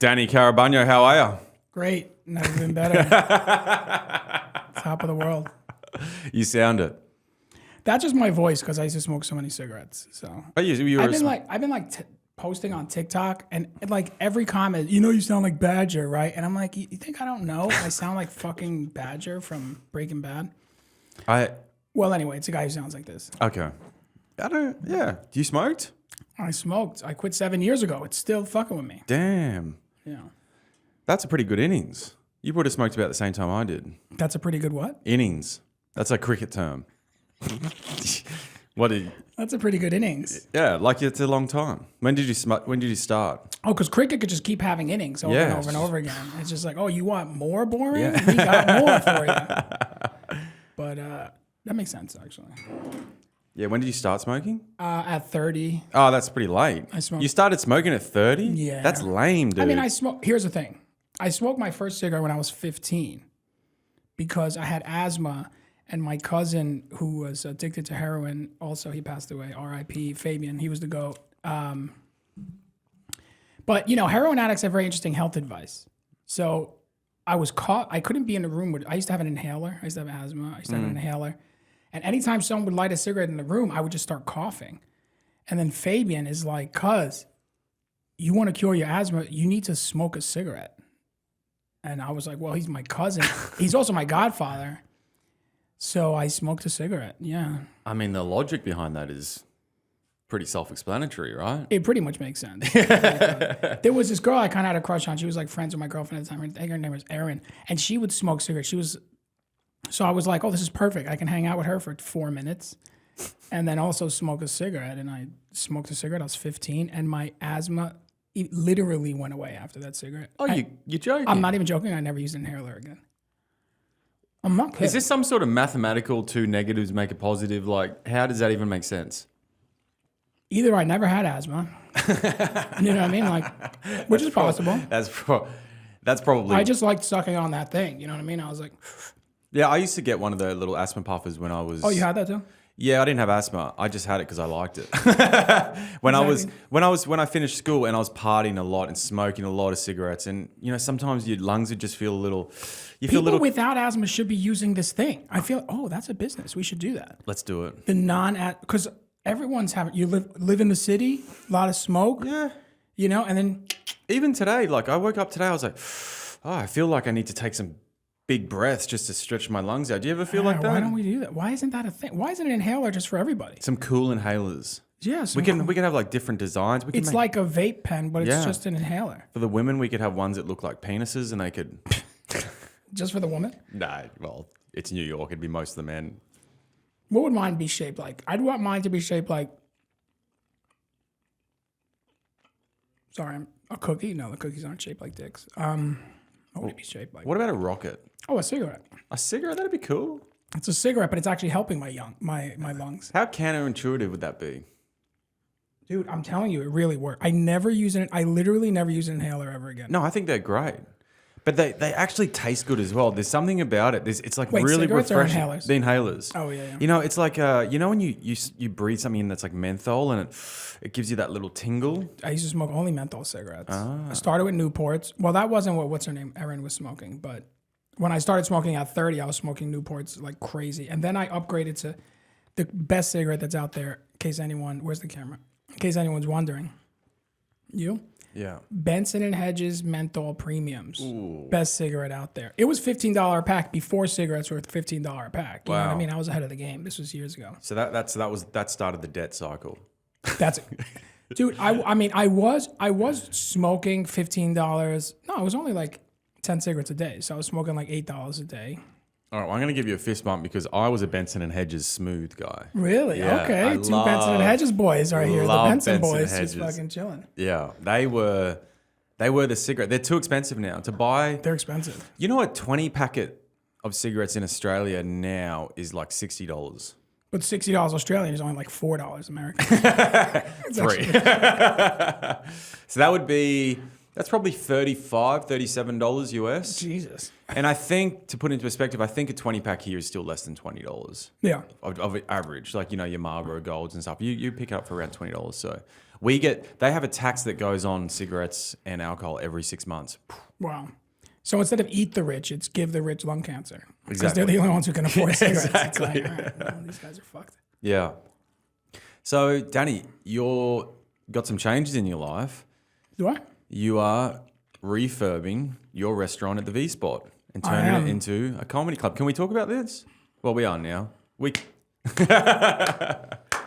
Danny Carabano, how are you? Great. Never been better. Top of the world. You sound it. That's just my voice because I used to smoke so many cigarettes. So Oh, you were I've been posting on TikTok and like every comment, you sound like Badger, right? And I'm like, you think I don't know? I sound like fucking Badger from Breaking Bad. Well, anyway, it's a guy who sounds like this. Okay. Yeah. You smoked? I smoked. I quit 7 years ago. It's still fucking with me. Damn. Yeah. That's a pretty good innings. You would have smoked about the same time I did. That's a pretty good what? Innings. That's a cricket term. That's a pretty good innings. Yeah, like it's a long time. When did you start? Oh, because cricket could just keep having innings over and over and over again. It's just like, oh, you want more boring? Yeah. We got more for you. But that makes sense, actually. Yeah, when did you start smoking? At 30. Oh, that's pretty late. I smoked. You started smoking at 30? Yeah. That's lame, dude. I mean, here's the thing. I smoked my first cigarette when I was 15 because I had asthma, and my cousin, who was addicted to heroin, also he passed away, R.I.P. Fabian, he was the GOAT. But, heroin addicts have very interesting health advice. So I was caught. I couldn't be in a room with, I used to have an inhaler. I used to have asthma. I used to have an inhaler. And anytime someone would light a cigarette in the room, I would just start coughing. And then Fabian is like, cuz, you want to cure your asthma, you need to smoke a cigarette. And I was like, well, he's my cousin. He's also my godfather. So I smoked a cigarette, yeah. I mean, the logic behind that is pretty self-explanatory, right? It pretty much makes sense. There was this girl I kind of had a crush on. She was like friends with my girlfriend at the time. I think her name was Erin. And she would smoke cigarettes. So I was like, oh, this is perfect. I can hang out with her for 4 minutes and then also smoke a cigarette. And I smoked a cigarette. I was 15 and my asthma literally went away after that cigarette. Oh, you're joking? I'm not even joking. I never used an inhaler again. I'm not kidding. Is this some sort of mathematical two negatives make a positive? Like, how does that even make sense? Either I never had asthma. You know what I mean? Like, which is possible. That's probably... I just liked sucking on that thing. You know what I mean? I was like... Yeah, I used to get one of the little asthma puffers when I was... Oh, you had that too? Yeah, I didn't have asthma. I just had it because I liked it. When I finished school and I was partying a lot and smoking a lot of cigarettes, and sometimes your lungs would just feel a little. People without asthma should be using this thing. I feel, that's a business. We should do that. Let's do it. Because everyone's having. You live in the city, a lot of smoke. Yeah. And then even today, like I woke up today, I was like, I feel like I need to take some big breaths just to stretch my lungs out. Do you ever feel like that? Why don't we do that? Why isn't that a thing? Why isn't an inhaler just for everybody? Some cool inhalers. Yeah, we can have like different designs. It's like a vape pen, but it's just an inhaler. For the women, we could have ones that look like penises, and they could. Just for the woman? No, well, it's New York. It'd be most of the men. What would mine be shaped like? I'd want mine to be shaped like. Sorry, a cookie. No, the cookies aren't shaped like dicks. What would it be shaped like? What about a rocket? Oh, a cigarette. A cigarette? That'd be cool. It's a cigarette, but it's actually helping my lungs. How counterintuitive would that be? Dude, I'm telling you, it really worked. I literally never use an inhaler ever again. No, I think they're great. But they actually taste good as well. There's something about it. It's like really refreshing. Or inhalers? The inhalers. Oh, yeah. It's like, when you breathe something in that's like menthol and it gives you that little tingle. I used to smoke only menthol cigarettes. I started with Newports. Well, that wasn't what's her name, Erin, was smoking. But when I started smoking at 30, I was smoking Newports like crazy. And then I upgraded to the best cigarette that's out there, where's the camera? In case anyone's wondering. You? Yeah. Benson & Hedges Menthol Premiums. Ooh. Best cigarette out there. It was $15 a pack before cigarettes were $15 a pack. You know what I mean? I was ahead of the game. This was years ago. So that started the debt cycle. That's it. Dude, I was smoking $15. No, it was only like 10 cigarettes a day. So I was smoking like $8 a day. All right, well, I'm going to give you a fist bump because I was a Benson & Hedges smooth guy. Really? Yeah, okay. Two Benson & Hedges boys right here. The Benson boys Hedges. just fucking chilling. Yeah, they were the cigarette. They're too expensive now to buy. They're expensive. You know, a 20 packet of cigarettes in Australia now is like $60. But $60 Australian is only like $4 American. Three. So that's probably $35, $37 US. Jesus. And I think, to put it into perspective, I think a 20 pack here is still less than $20. Yeah. Of average, like, your Marlboro Golds and stuff. You pick it up for around $20. So They have a tax that goes on cigarettes and alcohol every 6 months. Wow. So instead of eat the rich, it's give the rich lung cancer. Because Exactly. they're the only ones who can afford cigarettes. Exactly. It's like, all right, well, these guys are fucked. Yeah. So, Danny, you're got some changes in your life. Do I? You are refurbing your restaurant at the V Spot and turning it into a comedy club. Can we talk about this? Well, we are now.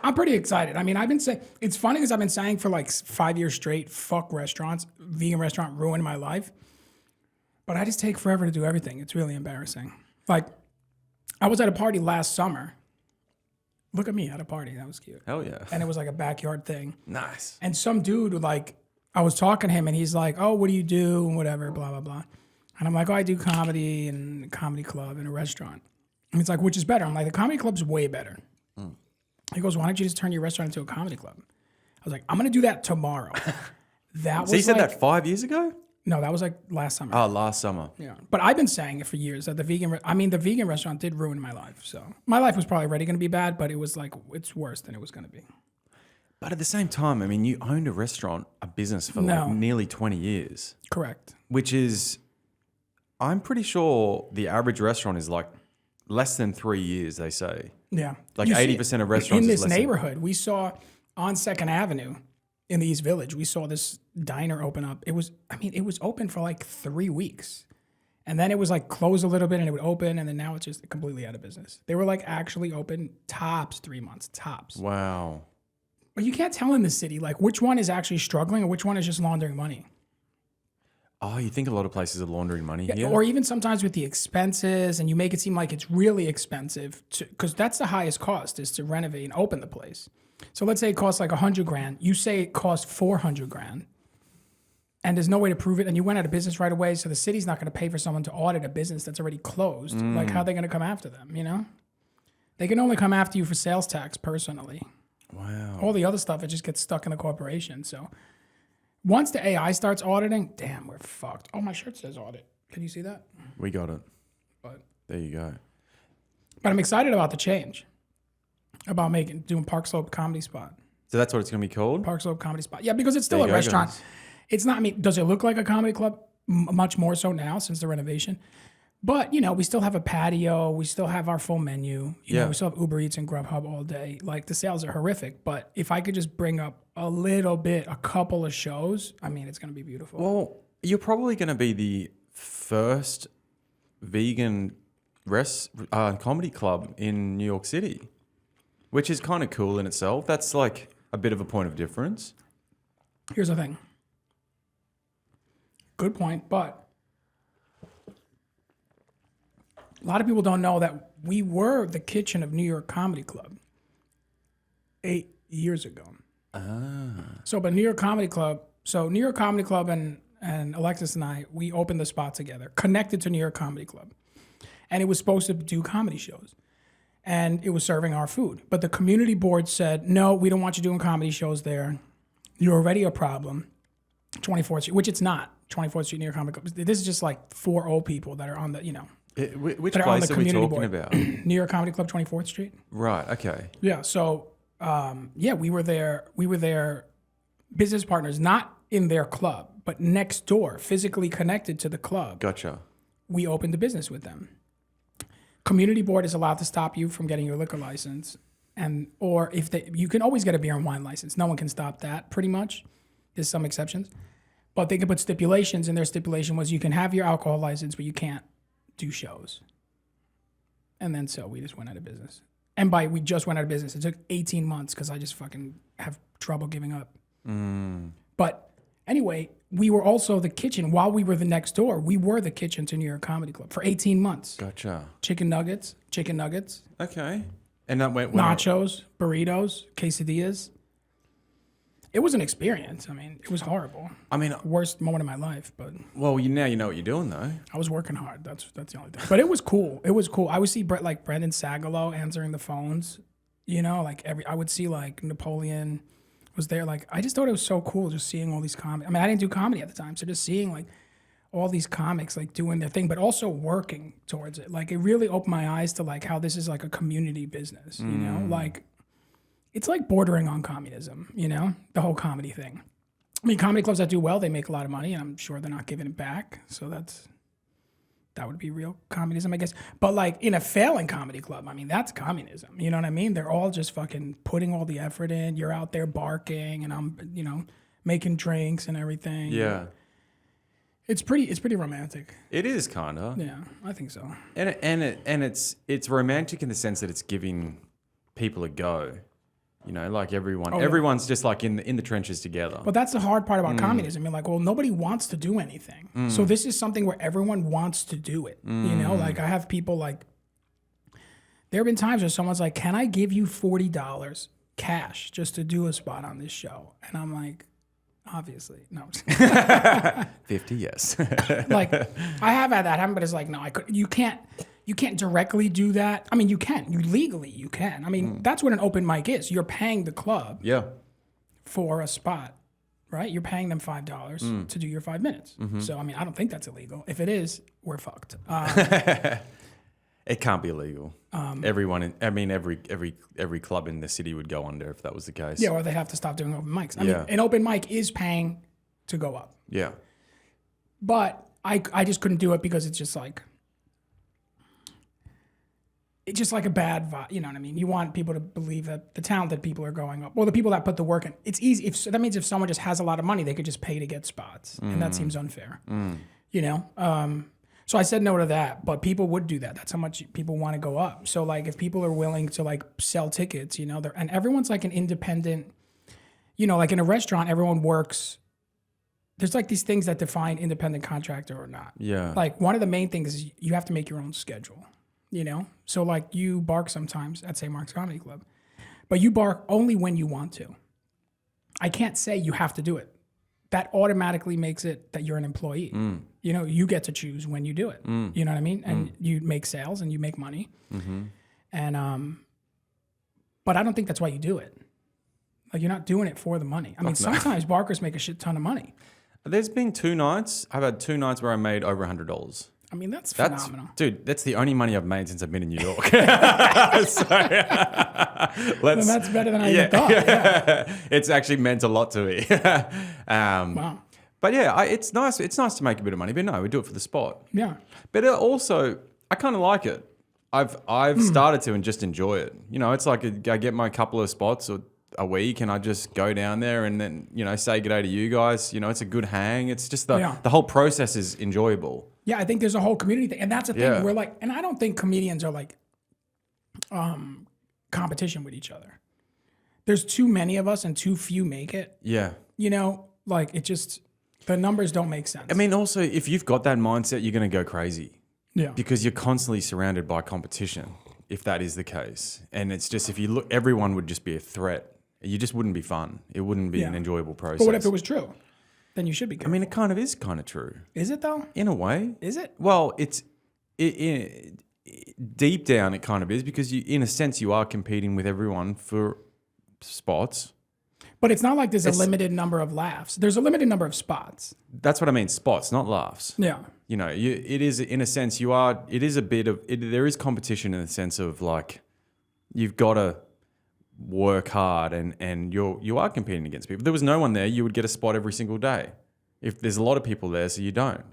I'm pretty excited. I mean, I've been saying, it's funny because I've been saying for like 5 years straight, fuck restaurants, vegan restaurant ruined my life. But I just take forever to do everything. It's really embarrassing. Like, I was at a party last summer. Look at me at a party. That was cute. Hell yeah. And it was like a backyard thing. Nice. And some dude, like, I was talking to him and he's like, oh, what do you do? And whatever, blah, blah, blah. And I'm like, oh, I do comedy and a comedy club and a restaurant. And he's like, which is better? I'm like, the comedy club's way better. He goes, why don't you just turn your restaurant into a comedy club? I was like, I'm going to do that tomorrow. That was So you said like, that 5 years ago? No, that was like last summer. Oh, last summer. Yeah. But I've been saying it for years that the vegan restaurant did ruin my life. So my life was probably already going to be bad, but it was like, it's worse than it was going to be. But at the same time, I mean, you owned a business for like nearly 20 years. Correct. Which is, I'm pretty sure the average restaurant is like less than 3 years, they say. Yeah. Like 80% of restaurants in is this less neighborhood, we saw on 2nd Avenue in the East Village, we saw this diner open up. It was open for like 3 weeks. And then it was like closed a little bit and it would open. And then now it's just completely out of business. They were like actually open tops 3 months, tops. Wow. But you can't tell in the city, like which one is actually struggling or which one is just laundering money. Oh, you think a lot of places are laundering money here? Or even sometimes with the expenses, and you make it seem like it's really expensive, because that's the highest cost is to renovate and open the place. So let's say it costs like $100,000. You say it costs $400,000, and there's no way to prove it, and you went out of business right away. So the city's not going to pay for someone to audit a business that's already closed. Like, how are they going to come after them? You know, they can only come after you for sales tax personally. Wow. All the other stuff, it just gets stuck in the corporation. So once the AI starts auditing, damn, we're fucked. Oh, my shirt says audit. Can you see that? We got it. But There you go. I'm excited about the change. About doing Park Slope Comedy Spot. So that's what it's going to be called? Park Slope Comedy Spot. Yeah, because it's still There a you go, restaurant. guys. It's not, I mean, does it look like a comedy club? Much more so now since the renovation. But, you know, we still have a patio. We still have our full menu. You know, we still have Uber Eats and Grubhub all day. Like, the sales are horrific. But if I could just bring up a little bit, a couple of shows, I mean, it's going to be beautiful. Well, you're probably going to be the first vegan comedy club in New York City, which is kind of cool in itself. That's like a bit of a point of difference. Here's the thing. Good point, but a lot of people don't know that we were the kitchen of New York Comedy Club 8 years ago. So, but New York Comedy Club, and Alexis and I, we opened the spot together, connected to New York Comedy Club. And it was supposed to do comedy shows. And it was serving our food. But the community board said, no, we don't want you doing comedy shows there. You're already a problem. 24th Street, which it's not. 24th Street New York Comedy Club. This is just like 4 old people that are on the, you know. Which that are on the place are we community talking board. about? New York Comedy Club, 24th Street. Right, okay. Yeah, so, we were their business partners, not in their club, but next door, physically connected to the club. Gotcha. We opened a business with them. Community board is allowed to stop you from getting your liquor license, or if you can always get a beer and wine license. No one can stop that, pretty much. There's some exceptions, but they can put stipulations, and their stipulation was you can have your alcohol license, but you can't do shows. And then so we just went out of business. And we just went out of business. It took 18 months because I just fucking have trouble giving up. But anyway, we were also the kitchen. While we were the next door, we were the kitchen to New York Comedy Club for 18 months. Gotcha. Chicken nuggets. Okay. And that went Nachos, burritos, quesadillas. It was an experience. I mean, it was horrible. I mean, Worst moment of my life, but well, now you know what you're doing, though. I was working hard. That's the only thing. But it was cool. I would see Brendan Sagalow answering the phones. You know, like I would see like Napoleon was there. Like I just thought it was so cool just seeing all these comics. I mean, I didn't do comedy at the time, so just seeing like all these comics like doing their thing, but also working towards it. Like it really opened my eyes to like how this is like a community business. You know, like it's like bordering on communism, you know, the whole comedy thing. I mean, comedy clubs that do well, they make a lot of money, and I'm sure they're not giving it back. So that would be real communism, I guess. But like in a failing comedy club, I mean, that's communism. You know what I mean? They're all just fucking putting all the effort in. You're out there barking, and I'm, you know, making drinks and everything. Yeah. It's pretty romantic. It is kind of. Yeah, I think so. And it's romantic in the sense that it's giving people a go. You know, like everyone's just like in the trenches together. But that's the hard part about communism. You're like, well, nobody wants to do anything. So this is something where everyone wants to do it. You know, like I have people like, there have been times where someone's like, can I give you $40 cash just to do a spot on this show? And I'm like, obviously, no. 50, yes. Like I have had that happen, but it's like, no, you can't directly do that. I mean, you can. You can. I mean, that's what an open mic is. You're paying the club for a spot, right? You're paying them $5 to do your 5 minutes. So, I mean, I don't think that's illegal. If it is, we're fucked. It can't be illegal. Every club in the city would go under if that was the case. Yeah, or they have to stop doing open mics. I mean, an open mic is paying to go up. Yeah. But I just couldn't do it because it's just like a bad vibe. You know what I mean? You want people to believe that the talented people are going up. Well, the people that put the work in. It's easy. That means if someone just has a lot of money, they could just pay to get spots. And that seems unfair. You know? So I said no to that, but people would do that. That's how much people want to go up. So like if people are willing to like sell tickets, you know, and everyone's like an independent, you know, like in a restaurant, everyone works. There's like these things that define independent contractor or not. Yeah. Like one of the main things is you have to make your own schedule, you know? So like you bark sometimes at St. Mark's Comedy Club, but you bark only when you want to. I can't say you have to do it. That automatically makes it that you're an employee. You know, you get to choose when you do it. You know what I mean? And you make sales and you make money. And but I don't think that's why you do it. Like you're not doing it for the money. I mean, sometimes barkers make a shit ton of money. There's been 2 nights. I've had 2 nights where I made over $100. I mean, that's phenomenal. Dude, that's the only money I've made since I've been in New York. Then that's better than I even thought. Yeah. It's actually meant a lot to me. Wow. But yeah, it's nice. It's nice to make a bit of money. But no, we do it for the spot. Yeah. But also, I kind of like it. I've started to and just enjoy it. You know, it's like I get my couple of spots a week and I just go down there and then, you know, say good day to you guys. You know, it's a good hang. It's just the whole process is enjoyable. Yeah, I think there's a whole community thing. And that's the thing. We're like, and I don't think comedians are like competition with each other. There's too many of us and too few make it. Yeah. You know, like it just, the numbers don't make sense. I mean, also, if you've got that mindset, you're going to go crazy. Yeah. Because you're constantly surrounded by competition, if that is the case. And it's just, if you look, everyone would just be a threat. You just wouldn't be fun. It wouldn't be an enjoyable process. But what if it was true? Then you should be careful. I mean, it kind of is kind of true. Is it though? In a way. Is it? Well, deep down it kind of is because in a sense you are competing with everyone for spots. But it's not like there's a limited number of laughs. There's a limited number of spots. That's what I mean, spots, not laughs. Yeah. You know, it is in a sense there is competition in the sense of like you've got to work hard and you are competing against people. If there was no one there, you would get a spot every single day. If there's a lot of people there, so you don't.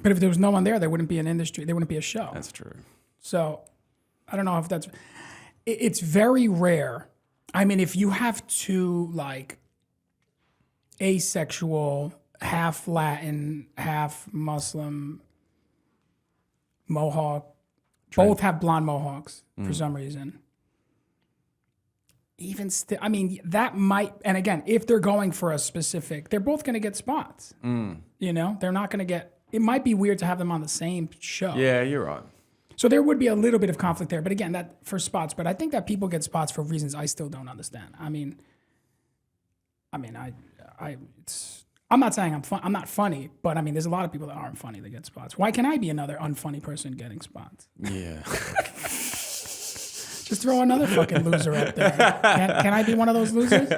But if there was no one there wouldn't be an industry. There wouldn't be a show. That's true. So I don't know if that's... It's very rare. I mean, if you have 2 like asexual, half Latin, half Muslim, Mohawk, both have blonde mohawks for some reason. Even still, I mean, that might, and again, if they're going for a specific, they're both going to get spots. You know, they're not going to get, it might be weird to have them on the same show. Yeah, you're right. So there would be a little bit of conflict there. But again, that for spots, but I think that people get spots for reasons I still don't understand. I'm not saying I'm not funny, but I mean, there's a lot of people that aren't funny that get spots. Why can't I be another unfunny person getting spots? Yeah. Just throw another fucking loser up there. Can I be one of those losers?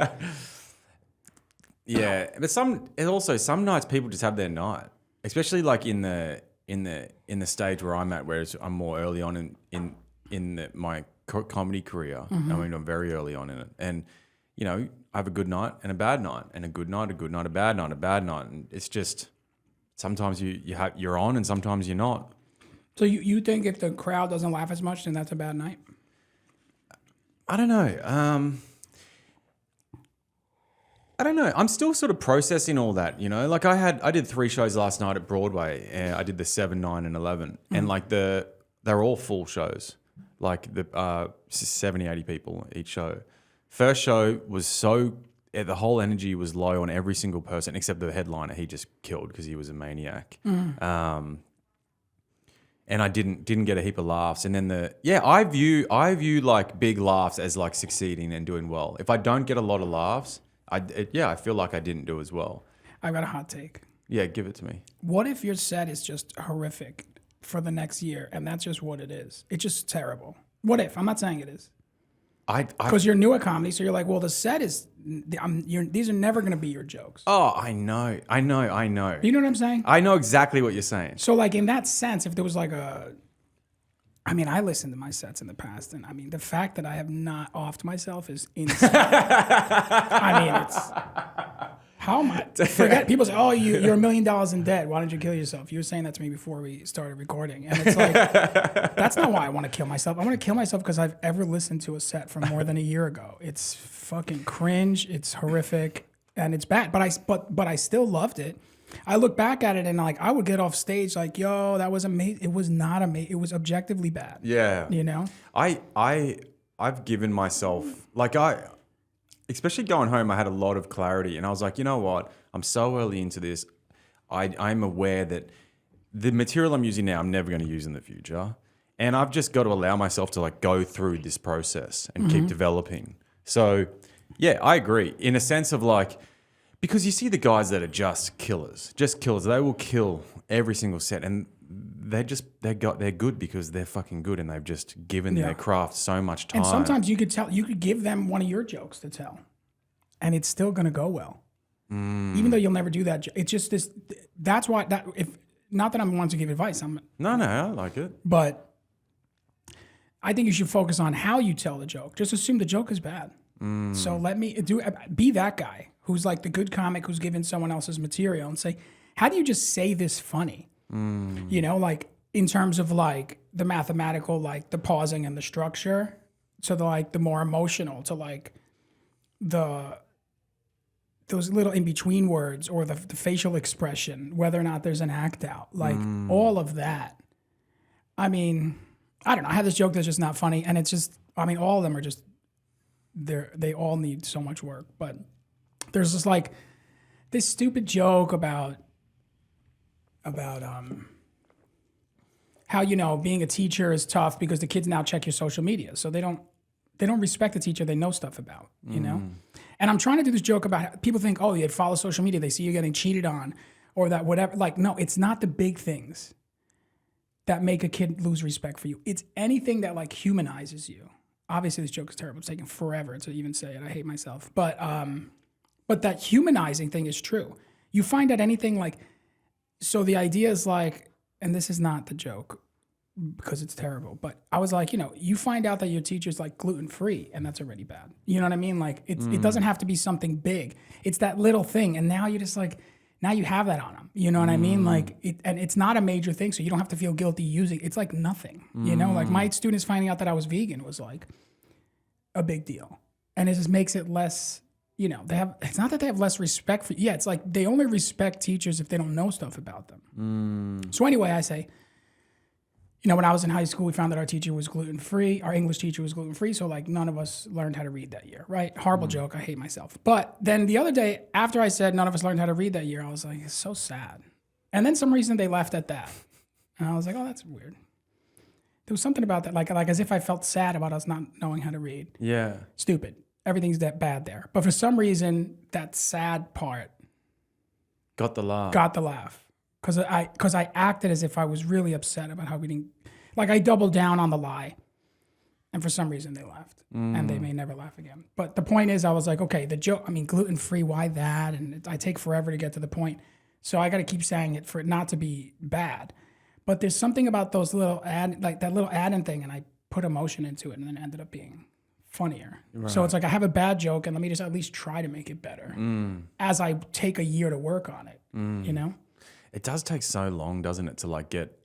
Yeah, but some nights people just have their night, especially like in the stage where I'm at, whereas I'm more early on in my comedy career. I mean, I'm very early on in it, and you know, I have a good night and a bad night, and a good night, a bad night, a bad night, and it's just sometimes you're on, and sometimes you're not. So you think if the crowd doesn't laugh as much, then that's a bad night? I don't know. I don't know. I'm still sort of processing all that, you know. Like I did 3 shows last night at Broadway. I did the 7, 9, and 11, and like they're all full shows. Like the 70, 80 people each show. First show was the whole energy was low on every single person except the headliner. He just killed because he was a maniac. And I didn't get a heap of laughs. And then I view like big laughs as like succeeding and doing well. If I don't get a lot of laughs, I feel like I didn't do as well. I got a hot take. Yeah, give it to me. What if your set is just horrific for the next year, and that's just what it is? It's just terrible. What if? I'm not saying it is. Because you're new at comedy, so you're like, well, the set is. These are never going to be your jokes. Oh, I know. You know what I'm saying? I know exactly what you're saying. So, like, in that sense, if there was like I listened to my sets in the past, and I mean, the fact that I have not offed myself is insane. I mean, it's. How am I? Forget. People say, "Oh, you're $1 million in debt. Why don't you kill yourself?" You were saying that to me before we started recording, and it's like, that's not why I want to kill myself. I want to kill myself because I've ever listened to a set from more than a year ago. It's fucking cringe. It's horrific, and it's bad. But I still loved it. I look back at it and like I would get off stage like, "Yo, that was amazing." It was not amazing. It was objectively bad. Yeah. You know. I've given myself especially going home, I had a lot of clarity, and I was like, you know what? I'm so early into this. I'm aware that the material I'm using now, I'm never going to use in the future, and I've just got to allow myself to like go through this process and keep developing. So, yeah, I agree in a sense of like, because you see the guys that are just killers. They will kill every single set, and they're good because they're fucking good, and they've just given their craft so much time. And sometimes you could give them one of your jokes to tell, and it's still gonna go well, even though you'll never do that. It's just this. That's why not that I'm wanting to give advice. No, I like it, but I think you should focus on how you tell the joke. Just assume the joke is bad. So be that guy who's like the good comic who's given someone else's material and say, how do you just say this funny? You know, like in terms of like the mathematical, like the pausing and the structure, to the more emotional, to like those little in between words or the facial expression, whether or not there's an act out, like all of that. I mean, I don't know. I have this joke that's just not funny, and it's just, I mean, all of them are just they all need so much work. But there's just like this stupid joke about how, you know, being a teacher is tough because the kids now check your social media, so they don't respect the teacher they know stuff about, you know. And I'm trying to do this joke about how people think, oh, you follow social media, they see you getting cheated on, or that whatever. Like, no, it's not the big things that make a kid lose respect for you. It's anything that like humanizes you. Obviously, this joke is terrible. It's taking forever to even say it. I hate myself, but that humanizing thing is true. You find out anything like. So the idea is like, and this is not the joke because it's terrible, but I was like, you know, you find out that your teacher's like gluten-free, and that's already bad. You know what I mean? Like it doesn't have to be something big. It's that little thing. And now you're just like, now you have that on them. You know what I mean? Like and it's not a major thing. So you don't have to feel guilty using it. It's like nothing, you know, like my students finding out that I was vegan was like a big deal. And it just makes it less, you know, it's not that they have less respect for, it's like they only respect teachers if they don't know stuff about them. So anyway, I say, you know, when I was in high school, we found that our teacher was gluten-free. Our English teacher was gluten-free. So like none of us learned how to read that year, right? Horrible joke. I hate myself. But then the other day, after I said none of us learned how to read that year, I was like, it's so sad. And then some reason they left at that. And I was like, oh, that's weird. There was something about that, like as if I felt sad about us not knowing how to read. Yeah. Stupid. Everything's that bad there. But for some reason, that sad part got the laugh. Because I acted as if I was really upset about how we didn't, like I doubled down on the lie. And for some reason they laughed. And they may never laugh again. But the point is, I was like, okay, the joke, I mean, gluten-free, why that? And I take forever to get to the point. So I got to keep saying it for it not to be bad. But there's something about those little that little add-in thing, and I put emotion into it, and then it ended up being funnier. So it's like I have a bad joke and let me just at least try to make it better as I take a year to work on it, you know? It does take so long, doesn't it, to like get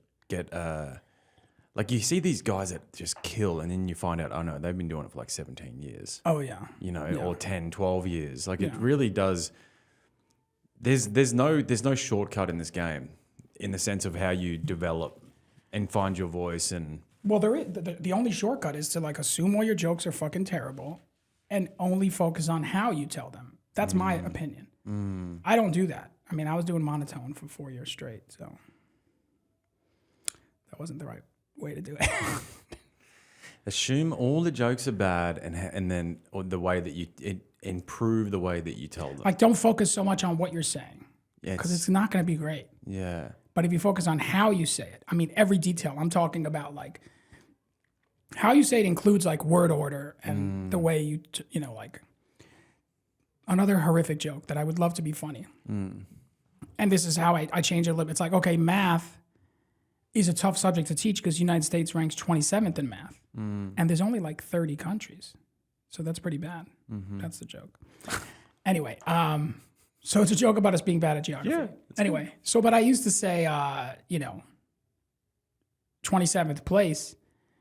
like you see these guys that just kill and then you find out, oh no, they've been doing it for like 17 years. Oh yeah. You know, or 10, 12 years. Like it really does. There's no shortcut in this game in the sense of how you develop and find your voice and... Well, there is the only shortcut is to like assume all your jokes are fucking terrible, and only focus on how you tell them. That's my opinion. I don't do that. I mean, I was doing monotone for 4 years straight, so that wasn't the right way to do it. Assume all the jokes are bad, and then or the way that you improve the way that you tell them. Like, don't focus so much on what you're saying, because it's not going to be great. Yeah. But if you focus on how you say it, I mean, every detail. I'm talking about like how you say it includes like word order and the way you know, like another horrific joke that I would love to be funny. And this is how I change it a little bit. It's like, okay, math is a tough subject to teach because the United States ranks 27th in math. And there's only like 30 countries. So that's pretty bad. That's the joke. Anyway, so it's a joke about us being bad at geography. Yeah, anyway, so but I used to say, you know, 27th place.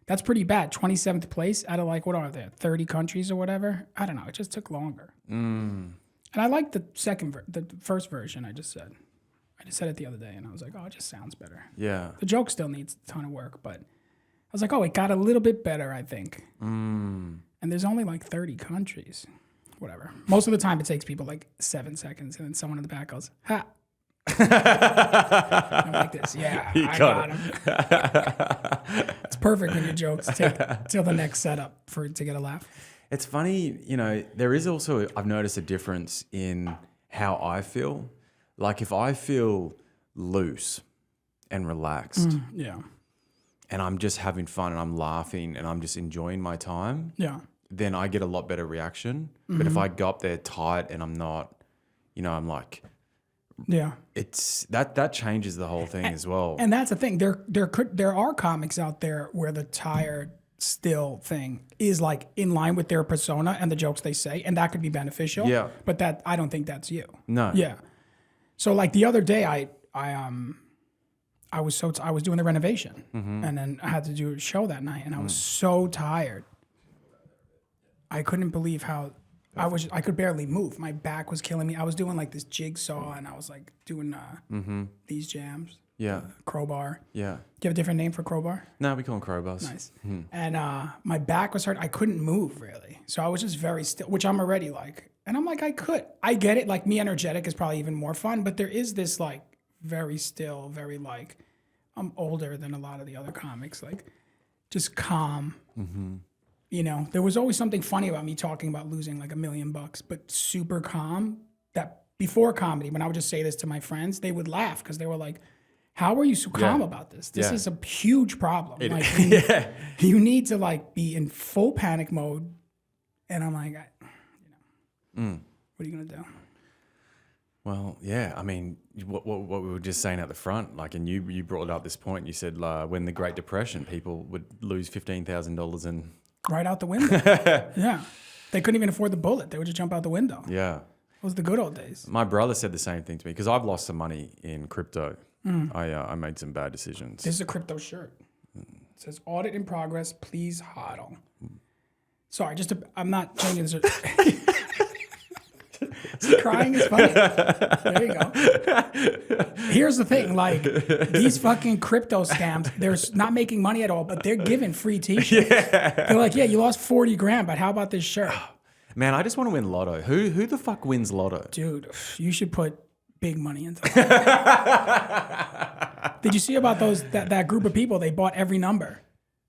That's pretty bad. 27th place out of like, what are there, 30 countries or whatever? I don't know. It just took longer. And I like the the first version I just said. I just said it the other day and I was like, oh, it just sounds better. Yeah. The joke still needs a ton of work, but I was like, oh, it got a little bit better, I think. And there's only like 30 countries. Whatever. Most of the time it takes people like 7 seconds and then someone in the back goes, ha. I'm like this. Yeah, I got him. It's perfect when your jokes take till the next setup for to get a laugh. It's funny, you know, there is also, I've noticed a difference in how I feel. Like if I feel loose and relaxed Yeah. and I'm just having fun and I'm laughing and I'm just enjoying my time, Yeah. then I get a lot better reaction. But if I go up there tight and I'm not, you know, I'm like, Yeah. it's that changes the whole thing as well. And that's the thing. There are comics out there where the tired still thing is like in line with their persona and the jokes they say, and that could be beneficial. Yeah. But that I don't think that's you. No. Yeah. So like the other day I was doing the renovation and then I had to do a show that night and I was so tired. I couldn't believe how I could barely move. My back was killing me. I was doing like this jigsaw and I was like doing these jams. Yeah. Crowbar. Yeah. Do you have a different name for crowbar? No, we call them crowbars. Nice. And my back was hurt. I couldn't move really. So I was just very still, which I'm already like, and I'm like, I could. I get it. Like me energetic is probably even more fun, but there is this like very still, very like, I'm older than a lot of the other comics, like just calm. You know, there was always something funny about me talking about losing like $1 million, but super calm. That before comedy, when I would just say this to my friends, they would laugh because they were like, how are you so calm about this? This is a huge problem. You need to like be in full panic mode. And I'm like, what are you going to do? Well, yeah. I mean, what we were just saying at the front, like, and you brought up this point. You said when the Great Depression, people would lose $15,000 and right out the window. Yeah. They couldn't even afford the bullet. They would just jump out the window. Yeah. It was the good old days. My brother said the same thing to me because I've lost some money in crypto. I made some bad decisions. This is a crypto shirt. It says audit in progress, please hodl. Sorry, I'm not changing this. Crying is funny. There you go. Here's the thing, like these fucking crypto scams, they're not making money at all, but they're giving free t-shirts. They're like, yeah, you lost 40 grand, but how about this shirt? Man, I just want to win lotto. Who the fuck wins lotto? Dude, you should put big money into it. Did you see about that group of people? They bought every number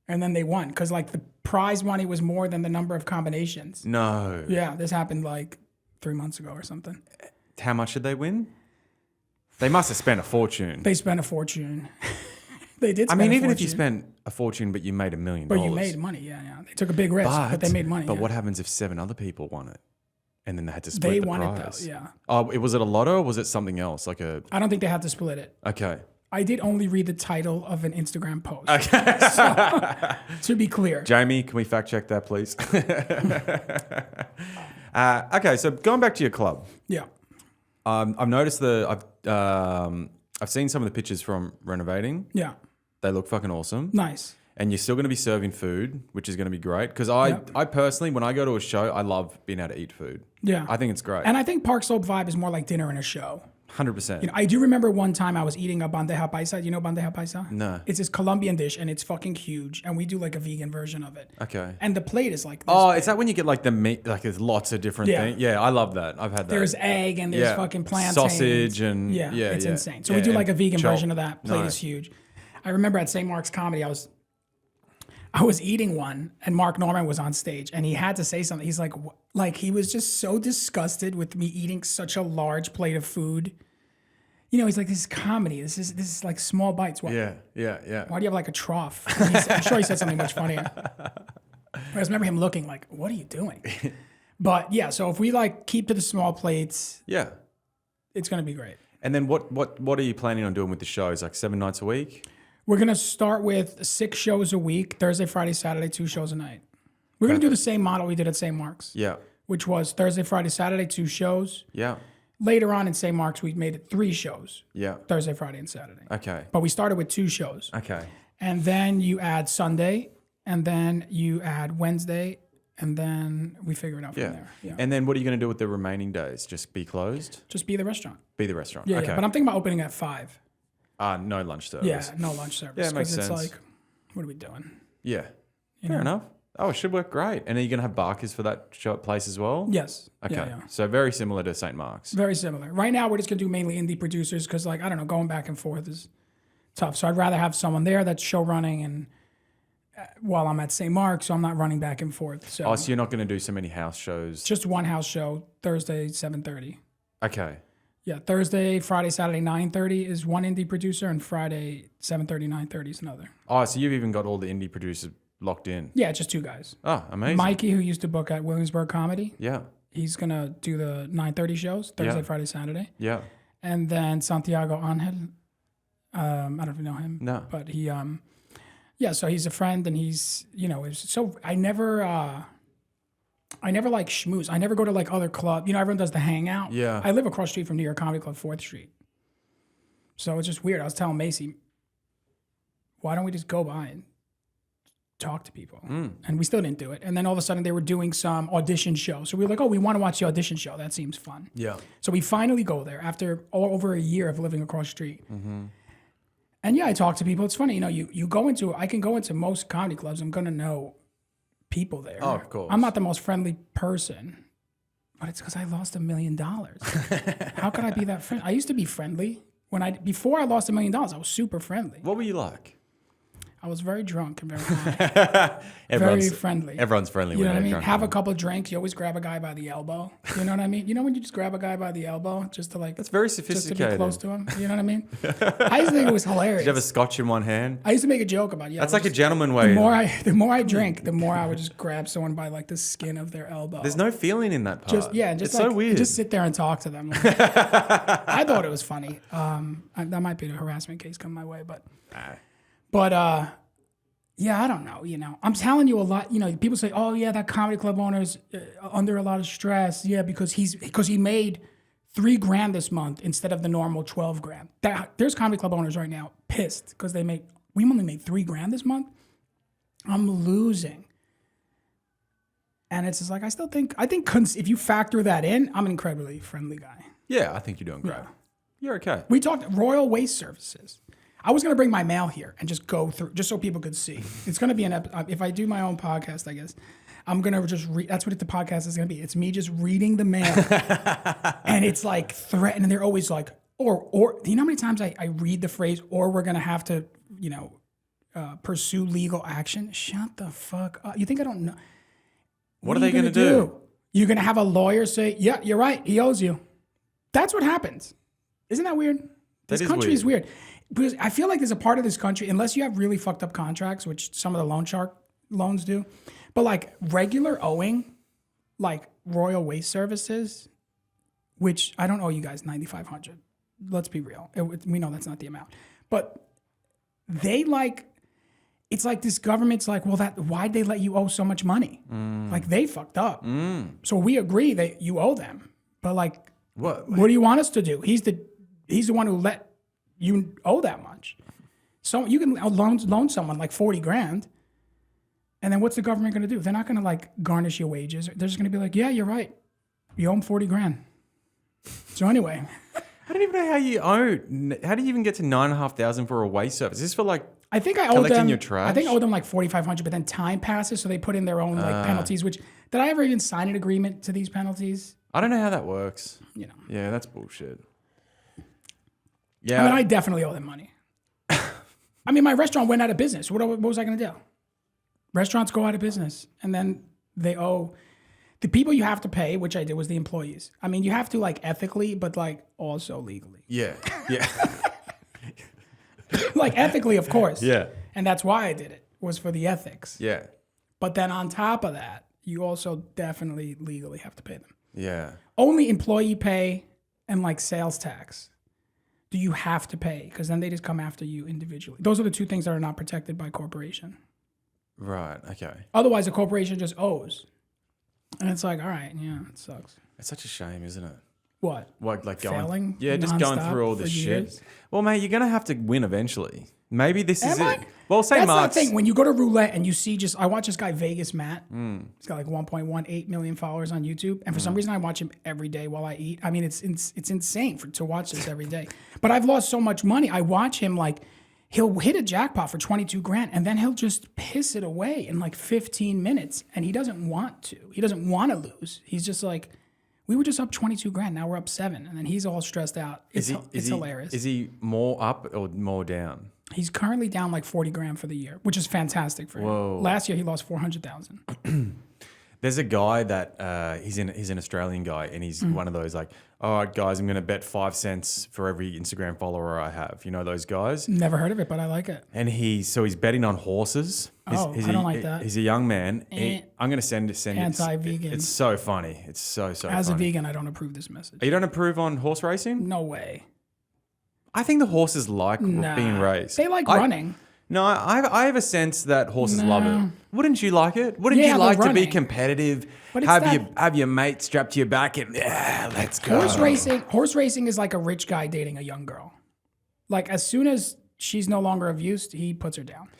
and then they won because like the prize money was more than the number of combinations. No. Yeah, this happened like 3 months ago or something. How much did they win? They must have spent a fortune. They spent a fortune. They did spend I mean, even if you spent a fortune but you made $1 million. But you made money, yeah. They took a big risk, but they made money. But what happens if 7 other people won it? And then they had to split the prize. They won it though, yeah. Oh, was it a lotto or was it something else? I don't think they had to split it. Okay. I did only read the title of an Instagram post. Okay. So, to be clear. Jamie, can we fact check that, please? Okay, so going back to your club. Yeah. I've noticed I've seen some of the pictures from renovating. Yeah. They look fucking awesome. Nice. And you're still going to be serving food, which is going to be great. Because I personally, when I go to a show, I love being able to eat food. Yeah. I think it's great. And I think Park Slope vibe is more like dinner and a show. 100%. You know, I do remember one time I was eating a bandeja paisa. You know bandeja paisa? No. It's this Colombian dish, and it's fucking huge. And we do like a vegan version of it. Okay. And the plate is like this Oh, big. is that when you get like the meat? Like there's lots of different things. Yeah, I love that. I've had that. There's egg and there's fucking plantains. Sausage and it's insane. So we do like a vegan version of that. Plate Nice. is huge. I remember at St. Mark's Comedy, I was eating one, and Mark Norman was on stage, and he had to say something. He's like he was just so disgusted with me eating such a large plate of food. You know, he's like, this is comedy. This is like small bites. Why, Yeah. Why do you have like a trough? I'm sure he said something much funnier. I just remember him looking like, what are you doing? But yeah, so if we like keep to the small plates, Yeah. it's gonna be great. And then what are you planning on doing with the shows? Like 7 nights a week? We're gonna start with 6 shows a week, Thursday, Friday, Saturday, 2 shows a night. We're gonna do the same model we did at St. Mark's. Yeah. Which was Thursday, Friday, Saturday, 2 shows. Yeah. Later on in St. Mark's, we made it 3 shows. Yeah. Thursday, Friday, and Saturday. Okay. But we started with 2 shows. Okay. And then you add Sunday, and then you add Wednesday, and then we figure it out from there. Yeah. And then what are you going to do with the remaining days? Just be closed? Just be the restaurant. Be the restaurant. Yeah, Okay. yeah. But I'm thinking about opening at 5. No lunch service. Yeah, no lunch service. Yeah, it makes it's sense. like, what are we doing? Yeah. You Fair know? enough. Oh, it should work great. And are you going to have barkers for that place as well? Yes. Okay. Yeah, yeah. So very similar to St. Mark's. Very similar. Right now, we're just going to do mainly indie producers because, like, I don't know, going back and forth is tough. So I'd rather have someone there that's show running and while I'm at St. Mark's, so I'm not running back and forth. So, So you're not going to do so many house shows? just one house show, Thursday, 7:30. Okay. Yeah, Thursday, Friday, Saturday, 9:30 is one indie producer, and Friday, 7:30, 9:30 is another. Oh, so you've even got all the indie producers locked in. Yeah, just 2 guys. Oh, amazing. Mikey, who used to book at Williamsburg Comedy, Yeah. he's going to do the 9:30 shows, Thursday, Yeah. Friday, Saturday. Yeah. And then Santiago Angel, I don't know if you know him. No. But he, so he's a friend, and he's, I never like schmooze. I never go to like other clubs. You know, everyone does the hangout. Yeah. I live across the street from New York Comedy Club, 4th Street. So it's just weird. I was telling Macy, why don't we just go by and talk to people? And we still didn't do it. And then all of a sudden they were doing some audition show. So we were like, oh, we want to watch the audition show. That seems fun. Yeah. So we finally go there after over a year of living across the street. And yeah, I talk to people. It's funny, I can go into most comedy clubs. I'm going to know people there. Oh, of course. I'm not the most friendly person, but it's because I lost $1 million. How could I be that friendly? I used to be friendly. Before I lost $1 million, I was super friendly. What were you like? I was very drunk and very high. Very friendly. Everyone's friendly You when know what I they're mean? drunk. Have a couple of drinks. You always grab a guy by the elbow. You know what I mean? You know when you just grab a guy by the elbow just to like... That's very Just to sophisticated. be close to him. You know what I mean? I used to think it was hilarious. Did you have a scotch in one hand? I used to make a joke about it. That's like a gentleman way. The more I drink, the more I would just grab someone by like the skin of their elbow. There's no feeling in that part. Just it's like, so weird. Just sit there and talk to them. I thought it was funny. That might be a harassment case come my way, but yeah, I don't know. I'm telling you a lot. People say, "Oh yeah, that comedy club owner's under a lot of stress." Yeah, because he made $3,000 this month instead of the normal $12,000. There's comedy club owners right now pissed because we only made $3,000 this month. I'm losing, and it's just like I think if you factor that in, I'm an incredibly friendly guy. Yeah, I think you're doing great. Yeah. You're okay. We talked Royal Waste Services. I was going to bring my mail here and just go through, just so people could see. It's going to be if I do my own podcast, I guess, I'm going to just read. That's what the podcast is going to be. It's me just reading the mail. And it's like threatening. And they're always like, or, you know how many times I read the phrase, or we're going to have to, pursue legal action? Shut the fuck up. You think I don't know? What are they going to do? You're going to have a lawyer say, yeah, you're right. He owes you. That's what happens. Isn't that weird? This country is weird. Because I feel like there's a part of this country, unless you have really fucked up contracts, which some of the loan shark loans do, but like regular owing, like Royal Waste Services, which I don't owe you guys $9,500. Let's be real. We know that's not the amount. But they it's like this government's like, well, why'd they let you owe so much money? Like they fucked up. So we agree that you owe them. But like, what do you want us to do? He's the one who let you owe that much. So you can loan someone like 40 grand. And then what's the government going to do? They're not going to like garnish your wages. They're just going to be like, yeah, you're right. You owe them 40 grand. So anyway. I don't even know how do you even get to $9,500 for a waste service? Is this for like I think I owed them your trash? I think I owed them like $4,500, but then time passes, so they put in their own like penalties. Which did I ever even sign an agreement to these penalties? I don't know how that works. You know. Yeah, that's bullshit. Yeah. I mean, I definitely owe them money. I mean, my restaurant went out of business. What was I going to do? Restaurants go out of business, and then they owe the people you have to pay, which I did, was the employees. I mean, you have to like ethically, but like also legally. Yeah. Yeah. Like ethically, of course. Yeah. And that's why I did it, was for the ethics. Yeah. But then on top of that, you also definitely legally have to pay them. Yeah. Only employee pay and like sales tax do you have to pay, because then they just come after you individually. Those are the two things that are not protected by corporation. Right. Okay. Otherwise, a corporation just owes. And it's like, all right, yeah, it sucks. It's such a shame, isn't it? What? Like Failing? Yeah, just going nonstop through all this for shit. years? Well, mate, you're gonna have to win eventually. Maybe this is Am it. I? Well, say That's Mark's. the thing. When you go to roulette and you see I watch this guy, Vegas Matt. He's got like 1.18 million followers on YouTube. And for some reason, I watch him every day while I eat. I mean, it's insane to watch this every day. But I've lost so much money. I watch him like, he'll hit a jackpot for 22 grand and then he'll just piss it away in like 15 minutes. And he doesn't want to. He doesn't want to lose. He's just like, we were just up 22 grand. Now we're up 7. And then he's all stressed out. It's hilarious. Is he more up or more down? He's currently down like 40 grand for the year, which is fantastic for him. Whoa. Last year, he lost 400,000. There's a guy that he's an Australian guy, and he's one of those like, all right, guys, I'm going to bet 5 cents for every Instagram follower I have. You know those guys? Never heard of it, but I like it. And he's betting on horses. I don't like that. He's a young man. I'm going to send it. Anti-vegan. It's so funny. It's so As funny. a vegan, I don't approve this message. You don't approve on horse racing? No way. I think the horses like being raced. They like running. No, I have a sense that horses love it. Wouldn't you like it? Wouldn't you like to be competitive? But it's have your mate strapped to your back and let's go. Horse racing is like a rich guy dating a young girl. Like as soon as she's no longer of use, he puts her down.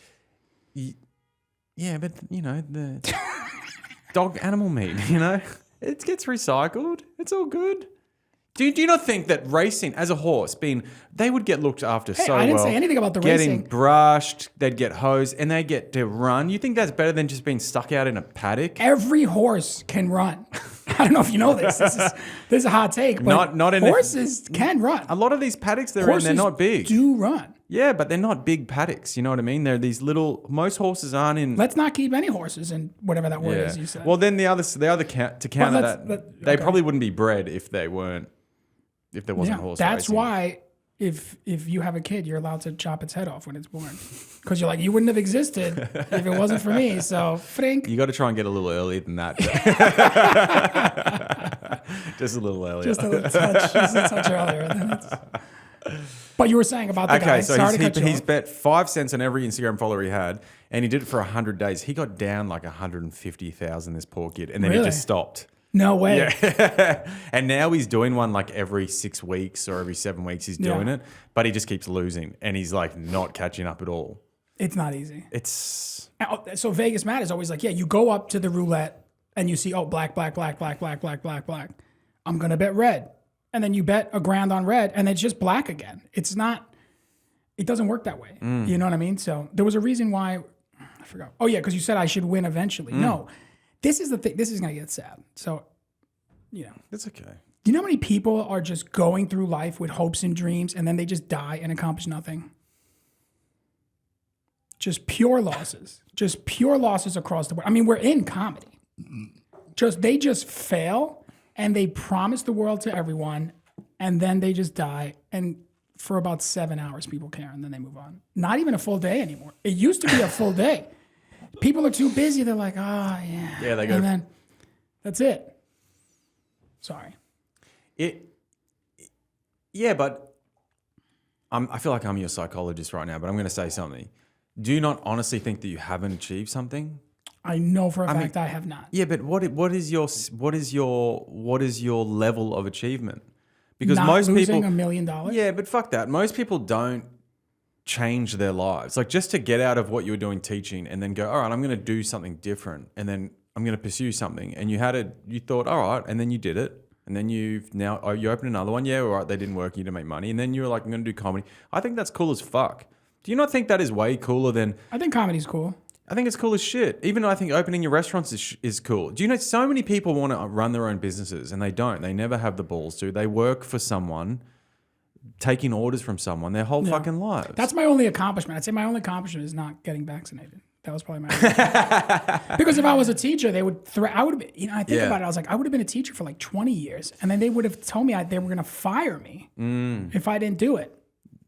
Yeah, but you know the dog animal meat. You know, it gets recycled. It's all good. Do you not think that racing as a horse, they would get looked after so well? I didn't say anything about the getting racing. Getting brushed, they'd get hosed, and they get to run. You think that's better than just being stuck out in a paddock? Every horse can run. I don't know if you know this. This is a hot take, but horses can run. A lot of these paddocks they're not big. Do run. Yeah, but they're not big paddocks. You know what I mean? They're these little. Most horses aren't in. Let's not keep any horses in whatever that word is you said. Well, then the other to counter that, they probably wouldn't be bred if they weren't. If there wasn't horse racing. That's why if you have a kid, you're allowed to chop its head off when it's born. Because you're like, you wouldn't have existed if it wasn't for me. So, frink. You got to try and get a little earlier than that. Just a little earlier. Just a touch earlier. But you were saying about the guy. So he's bet 5 cents on every Instagram follower he had, and he did it for 100 days. He got down like 150,000, this poor kid, and then he just stopped. No way. Yeah. And now he's doing one like every 6 weeks or every 7 weeks he's doing it, but he just keeps losing and he's like not catching up at all. It's not easy. So Vegas Matt is always like, yeah, you go up to the roulette and you see, black, black, black, black, black, black, black, black. I'm going to bet red. And then you bet $1 grand on red and it's just black again. It doesn't work that way. You know what I mean? So there was a reason why, I forgot. Oh yeah, because you said I should win eventually. No. This is the thing. This is going to get sad. So, it's okay. Do you know how many people are just going through life with hopes and dreams and then they just die and accomplish nothing? Just pure losses. Just pure losses across the board. I mean, we're in comedy. They just fail and they promise the world to everyone and then they just die. And for about 7 hours, people care and then they move on. Not even a full day anymore. It used to be a full day. People are too busy. They're like, yeah. Yeah, they go. And then that's it. Sorry. Yeah, but I feel like I'm your psychologist right now, but I'm going to say something. Do you not honestly think that you haven't achieved something? I know for a fact I have not. Yeah, but what is your level of achievement? Because Not most losing people $1 million. Yeah, but fuck that. Most people don't change their lives. Like just to get out of what you were doing teaching and then go, all right, I'm going to do something different, and then I'm going to pursue something. And you thought, all right, and then you did it. And then you opened another one. Yeah, all right, they didn't work. You didn't make money. And then you were like, I'm going to do comedy. I think that's cool as fuck. Do you not think that is way cooler than... I think comedy's cool. I think it's cool as shit. Even though I think opening your restaurants is cool. Do you know so many people want to run their own businesses and they don't. They never have the balls to. They work for someone, taking orders from someone their whole fucking lives. That's my only accomplishment. I'd say my only accomplishment is not getting vaccinated. That was probably my accomplishment. Because if I was a teacher, they would I would have been, I think about it, I was like, I would have been a teacher for like 20 years. And then they would have told me they were going to fire me if I didn't do it.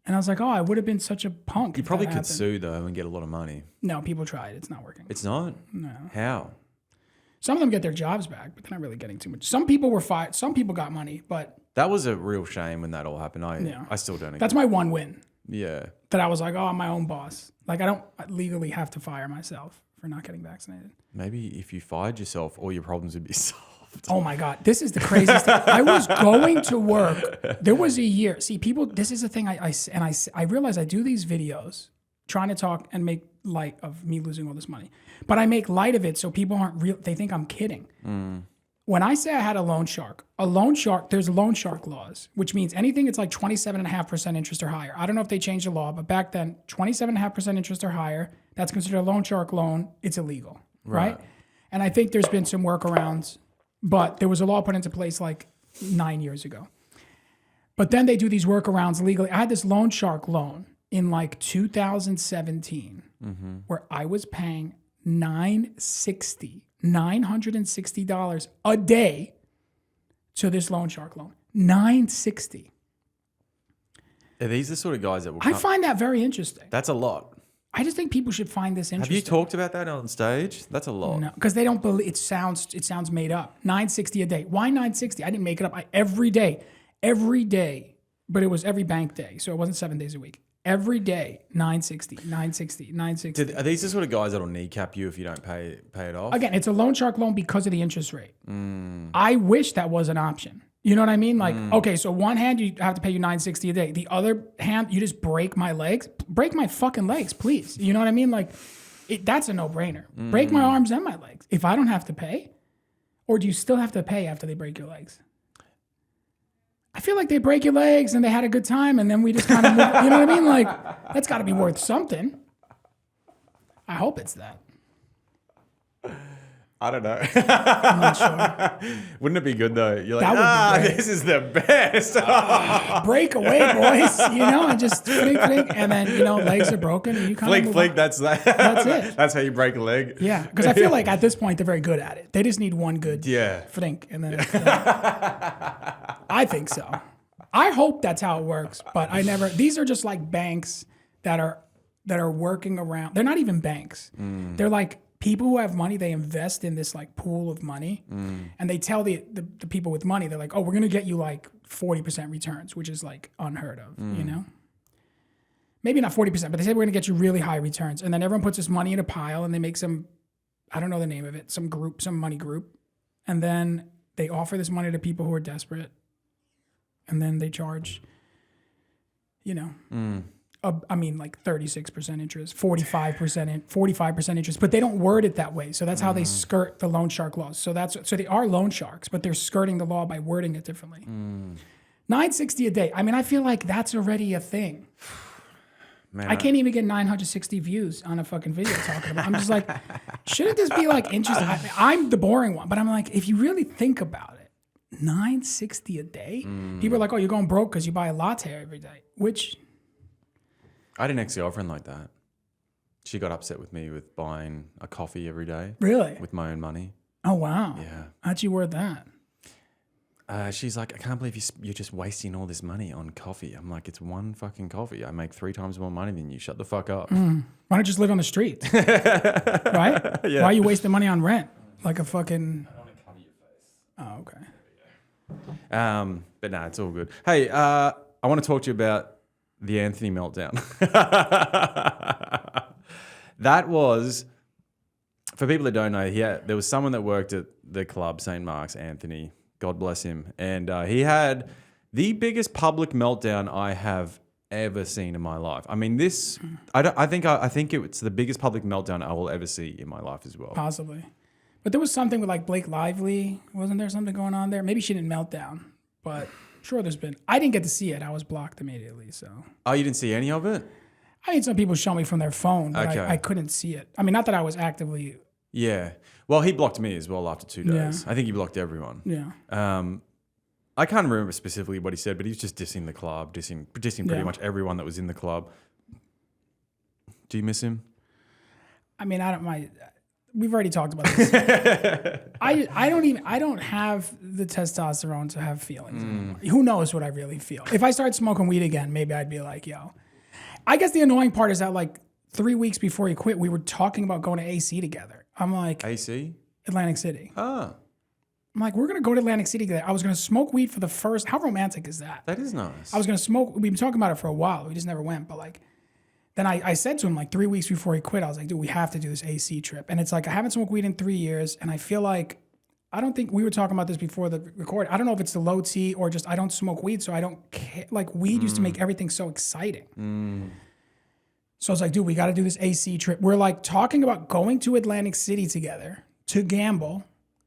And I was like, oh, I would have been such a punk. You probably could sue though and get a lot of money. No, people tried. It's not working. It's not? No. How? Some of them get their jobs back, but they're not really getting too much. Some people were fired. Some people got money, but... That was a real shame when that all happened. I still don't agree. That's my one win. Yeah. That I was like, oh, I'm my own boss. Like, I don't legally have to fire myself for not getting vaccinated. Maybe if you fired yourself, all your problems would be solved. Oh my God. This is the craziest thing. I was going to work. There was a year. See, people, this is the thing I realize I do these videos trying to talk and make light of me losing all this money. But I make light of it so people aren't real. They think I'm kidding. When I say I had a loan shark, there's loan shark laws, which means anything that's like 27.5% interest or higher. I don't know if they changed the law, but back then, 27.5% interest or higher, that's considered a loan shark loan. It's illegal, right? And I think there's been some workarounds, but there was a law put into place like 9 years ago. But then they do these workarounds legally. I had this loan shark loan in like 2017 where I was paying $960 a day to this loan shark loan. $960. Are these the sort of guys that will I find that very interesting. That's a lot. I just think people should find this interesting. Have you talked about that on stage? That's a lot. No, because they don't believe it. Sounds made up. $960 a day. Why $960? I didn't make it up. Every day, but it was every bank day, so it wasn't 7 days a week. Every day, $960. Are these the sort of guys that'll kneecap you if you don't pay it off? Again, it's a loan shark loan because of the interest rate. I wish that was an option. You know what I mean? Like, okay, so one hand you have to pay you $960 a day. The other hand, you just break my legs. Break my fucking legs, please. You know what I mean? Like, that's a no-brainer. Break my arms and my legs. If I don't have to pay, or do you still have to pay after they break your legs? I feel like they break your legs and they had a good time and then we just kind of, you know what I mean? Like, that's got to be worth something. I hope it's that. I don't know. I'm not sure. Wouldn't it be good though? You're like, this is the best. Break away, boys. You know, and just flick, and then, you know, legs are broken. And you kind of flick, that's that. That's it. That's how you break a leg. Yeah, because I feel like at this point they're very good at it. They just need one good flick, and then I think so. I hope that's how it works, but I never. These are just like banks that are working around. They're not even banks. They're like people who have money. They invest in this like pool of money, and they tell the people with money, they're like, oh, we're gonna get you like 40% returns, which is like unheard of. You know, maybe not 40%, but they say we're gonna get you really high returns, and then everyone puts this money in a pile, and they make some, I don't know the name of it, some money group, and then they offer this money to people who are desperate. And then they charge, you know, like 36% interest, 45% interest, but they don't word it that way. So that's how they skirt the loan shark laws. So they are loan sharks, but they're skirting the law by wording it differently. $960 a day. I mean, I feel like that's already a thing. Man, I can't even get 960 views on a fucking video talking about it. I'm just like, shouldn't this be like interesting? I'm the boring one, but I'm like, if you really think about it, $960 a day? People are like, oh, you're going broke because you buy a latte every day. Which I had an ex-girlfriend like that. She got upset with me with buying a coffee every day. Really? With my own money. Oh, wow. Yeah. How'd you word that? She's like, I can't believe you're just wasting all this money on coffee. I'm like, it's one fucking coffee. I make 3 times more money than you. Shut the fuck up. Why don't you just live on the street? Right? Yeah. Why are you wasting money on rent? Like a fucking... I don't want to cover your face. Oh, okay. But no, it's all good. Hey, I want to talk to you about the Anthony meltdown. That was, for people that don't know, there was someone that worked at the club, St. Mark's, Anthony, God bless him. And he had the biggest public meltdown I have ever seen in my life. I mean, I think it's the biggest public meltdown I will ever see in my life as well. Possibly. But there was something with like Blake Lively. Wasn't there something going on there? Maybe she didn't melt down, but sure there's been. I didn't get to see it. I was blocked immediately, so. Oh, you didn't see any of it? I mean, some people show me from their phone, but Okay. I couldn't see it. I mean, not that I was actively. Yeah. Well, he blocked me as well after 2 days. Yeah. I think he blocked everyone. Yeah. I can't remember specifically what he said, but he was just dissing the club, dissing pretty much everyone that was in the club. Do you miss him? I mean, we've already talked about this. I don't have the testosterone to have feelings anymore. Who knows what I really feel? If I start smoking weed again, maybe I'd be like, yo. I guess the annoying part is that like 3 weeks before he quit, we were talking about going to AC together. I'm like, AC? Atlantic City. Ah, I'm like, we're going to go to Atlantic City together. I was going to smoke weed for the first, how romantic is that? that is nice. I was going to smoke, we've been talking about it for a while. We just never went. But like, then I said to him like 3 weeks before he quit, I was like, dude, we have to do this AC trip. And it's like, I haven't smoked weed in 3 years. And I feel like, I don't think we were talking about this before the record. I don't know if it's the low T or just I don't smoke weed. So I don't care. Like weed used to make everything so exciting. So I was like, dude, we got to do this AC trip. We're like talking about going to Atlantic City together to gamble.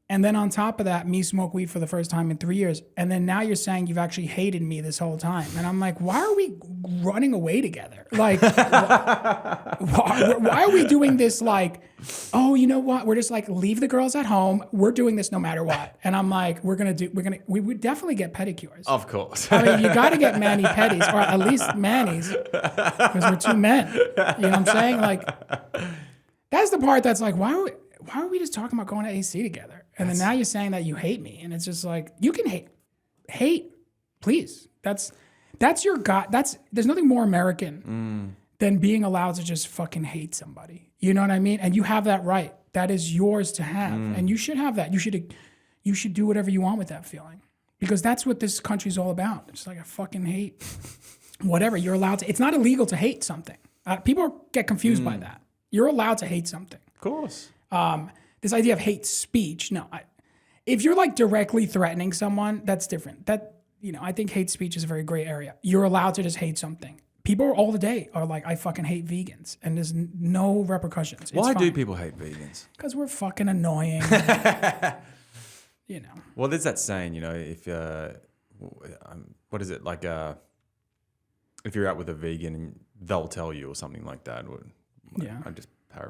And then on top of that, me smoke weed for the first time in 3 years. And then now you're saying you've actually hated me this whole time. And I'm like, why are we running away together? Like, why are we doing this? Like, oh, you know what? We're just like, leave the girls at home. We're doing this no matter what. And I'm like, we would definitely get pedicures. Of course. I mean, you got to get mani pedis, or at least manis, because we're two men. You know what I'm saying? Like, that's the part that's like, why are we just talking about going to AC together? And then now you're saying that you hate me, and it's just like, you can hate, please. That's your God. There's nothing more American than being allowed to just fucking hate somebody. You know what I mean? And you have that right. That is yours to have, and you should have that. You should do whatever you want with that feeling, because that's what this country's all about. It's like, I fucking hate whatever. You're allowed to. It's not illegal to hate something. People get confused by that. You're allowed to hate something. Of course. This idea of hate speech, no. If you're like directly threatening someone, that's different. I think hate speech is a very gray area. You're allowed to just hate something. People all the day are like, I fucking hate vegans, and there's no repercussions. Why do people hate vegans? Because we're fucking annoying. Well, there's that saying, if what is it like? If you're out with a vegan, they'll tell you or something like that. Yeah. I just kind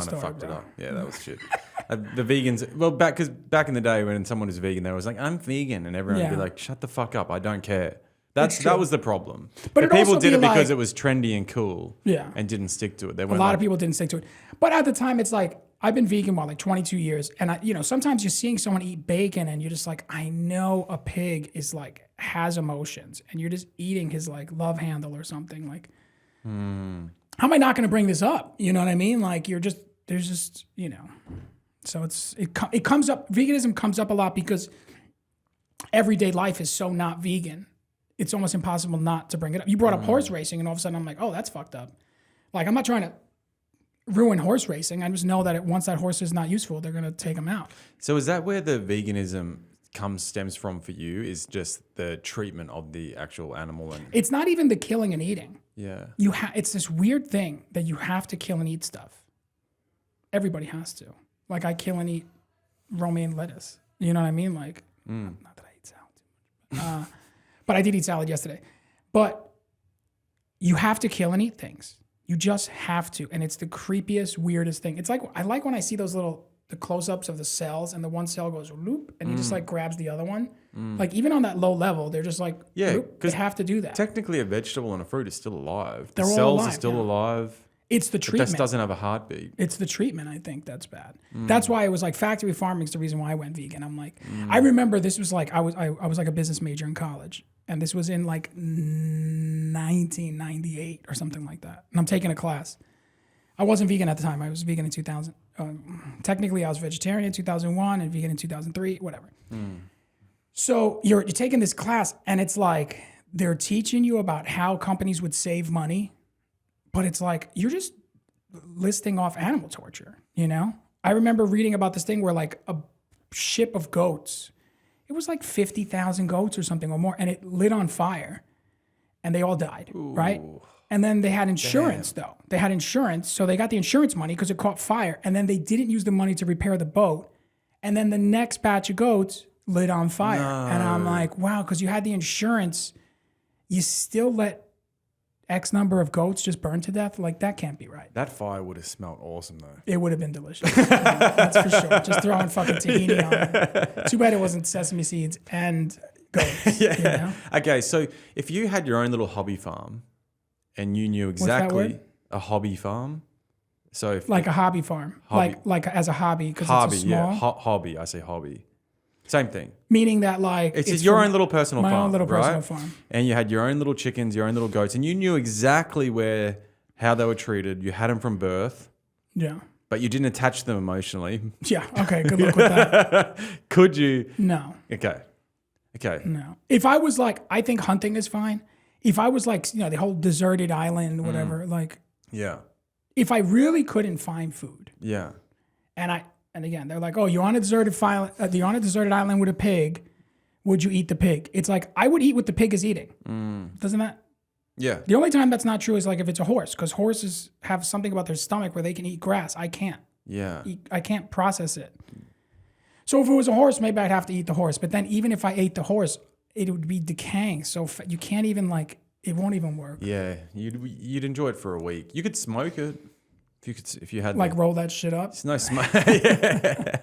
story, of fucked bro. it up. Yeah, that was shit. The vegans, well, because back in the day when someone was vegan, they was like, "I'm vegan," and everyone would be Yeah. like, "Shut the fuck up! I don't care." It's true. That was the problem. But If it'd people also did be it because like- it was trendy and cool, Yeah. and didn't stick to it. They A weren't lot like, of people didn't stick to it. But at the time, it's like, I've been vegan for like 22 years. And sometimes you're seeing someone eat bacon and you're just like, I know a pig is like, has emotions, and you're just eating his like love handle or something. Like, how am I not going to bring this up? You know what I mean? Like, so it comes up, veganism comes up a lot because everyday life is so not vegan. It's almost impossible not to bring it up. You brought up horse racing, and all of a sudden I'm like, oh, that's fucked up. Like, I'm not trying to ruin horse racing. I just know that once that horse is not useful, they're going to take him out. So is that where the veganism stems from for you? Is just the treatment of the actual animal? And It's not even the killing and eating. yeah, It's this weird thing that you have to kill and eat stuff. Everybody has to. Like, I kill and eat romaine lettuce. You know what I mean? Like, not that I eat salad too much. But I did eat salad yesterday. But you have to kill and eat things. You just have to. And it's the creepiest, weirdest thing. It's like, I like when I see the close-ups of the cells, and the one cell goes loop, and he just like grabs the other one. Like, even on that low level, they're just like, Yeah, loop. They have to do that. technically a vegetable and a fruit is still alive. They're The all cells alive, are still yeah. alive. It's the It treatment. just doesn't have a heartbeat. It's the treatment, I think, that's bad. That's why it was like factory farming is the reason why I went vegan. I'm like, I remember this was like, I was like a business major in college, and this was in like 1998 or something like that. And I'm taking a class. I wasn't vegan at the time. I was vegan in 2000. Technically, I was vegetarian in 2001 and vegan in 2003, whatever. So you're taking this class, and it's like they're teaching you about how companies would save money, but it's like you're just listing off animal torture, you know? I remember reading about this thing where like a ship of goats, it was like 50,000 goats or something or more, and it lit on fire and they all died, right? And then they had insurance though. They had insurance, so they got the insurance money because it caught fire, and then they didn't use the money to repair the boat. And then the next batch of goats lit on fire. No. And I'm like, wow, because you had the insurance, you still let X number of goats just burn to death? Like, that can't be right. That fire would have smelled awesome, though. It would have been delicious. That's for sure. Just throwing fucking tahini on it. Too bad it wasn't sesame seeds and goats. Yeah. You know? Okay, so if you had your own little hobby farm and you knew exactly a hobby farm, so if like a hobby farm, like as a hobby because it's a small. Yeah, hobby. I say hobby. Same thing. Meaning that like it's your own little personal farm, my own little personal right? farm, and you had your own little chickens, your own little goats, and you knew exactly how they were treated. You had them from birth. Yeah. But you didn't attach them emotionally. Yeah. Okay. Good luck with that. Could you? No. Okay. No. If I was like, I think hunting is fine. If I was like, the whole deserted island, whatever, like. Yeah. If I really couldn't find food. Yeah. And again, they're like, oh, you're on a deserted island with a pig. Would you eat the pig? It's like, I would eat what the pig is eating. Doesn't that? Yeah. The only time that's not true is like if it's a horse, because horses have something about their stomach where they can eat grass. I can't. Yeah. I can't process it. So if it was a horse, maybe I'd have to eat the horse. But then even if I ate the horse, it would be decaying. So you can't even it won't even work. Yeah. You'd enjoy it for a week. You could smoke it. If you had roll that shit up. It's no smoke. Yeah.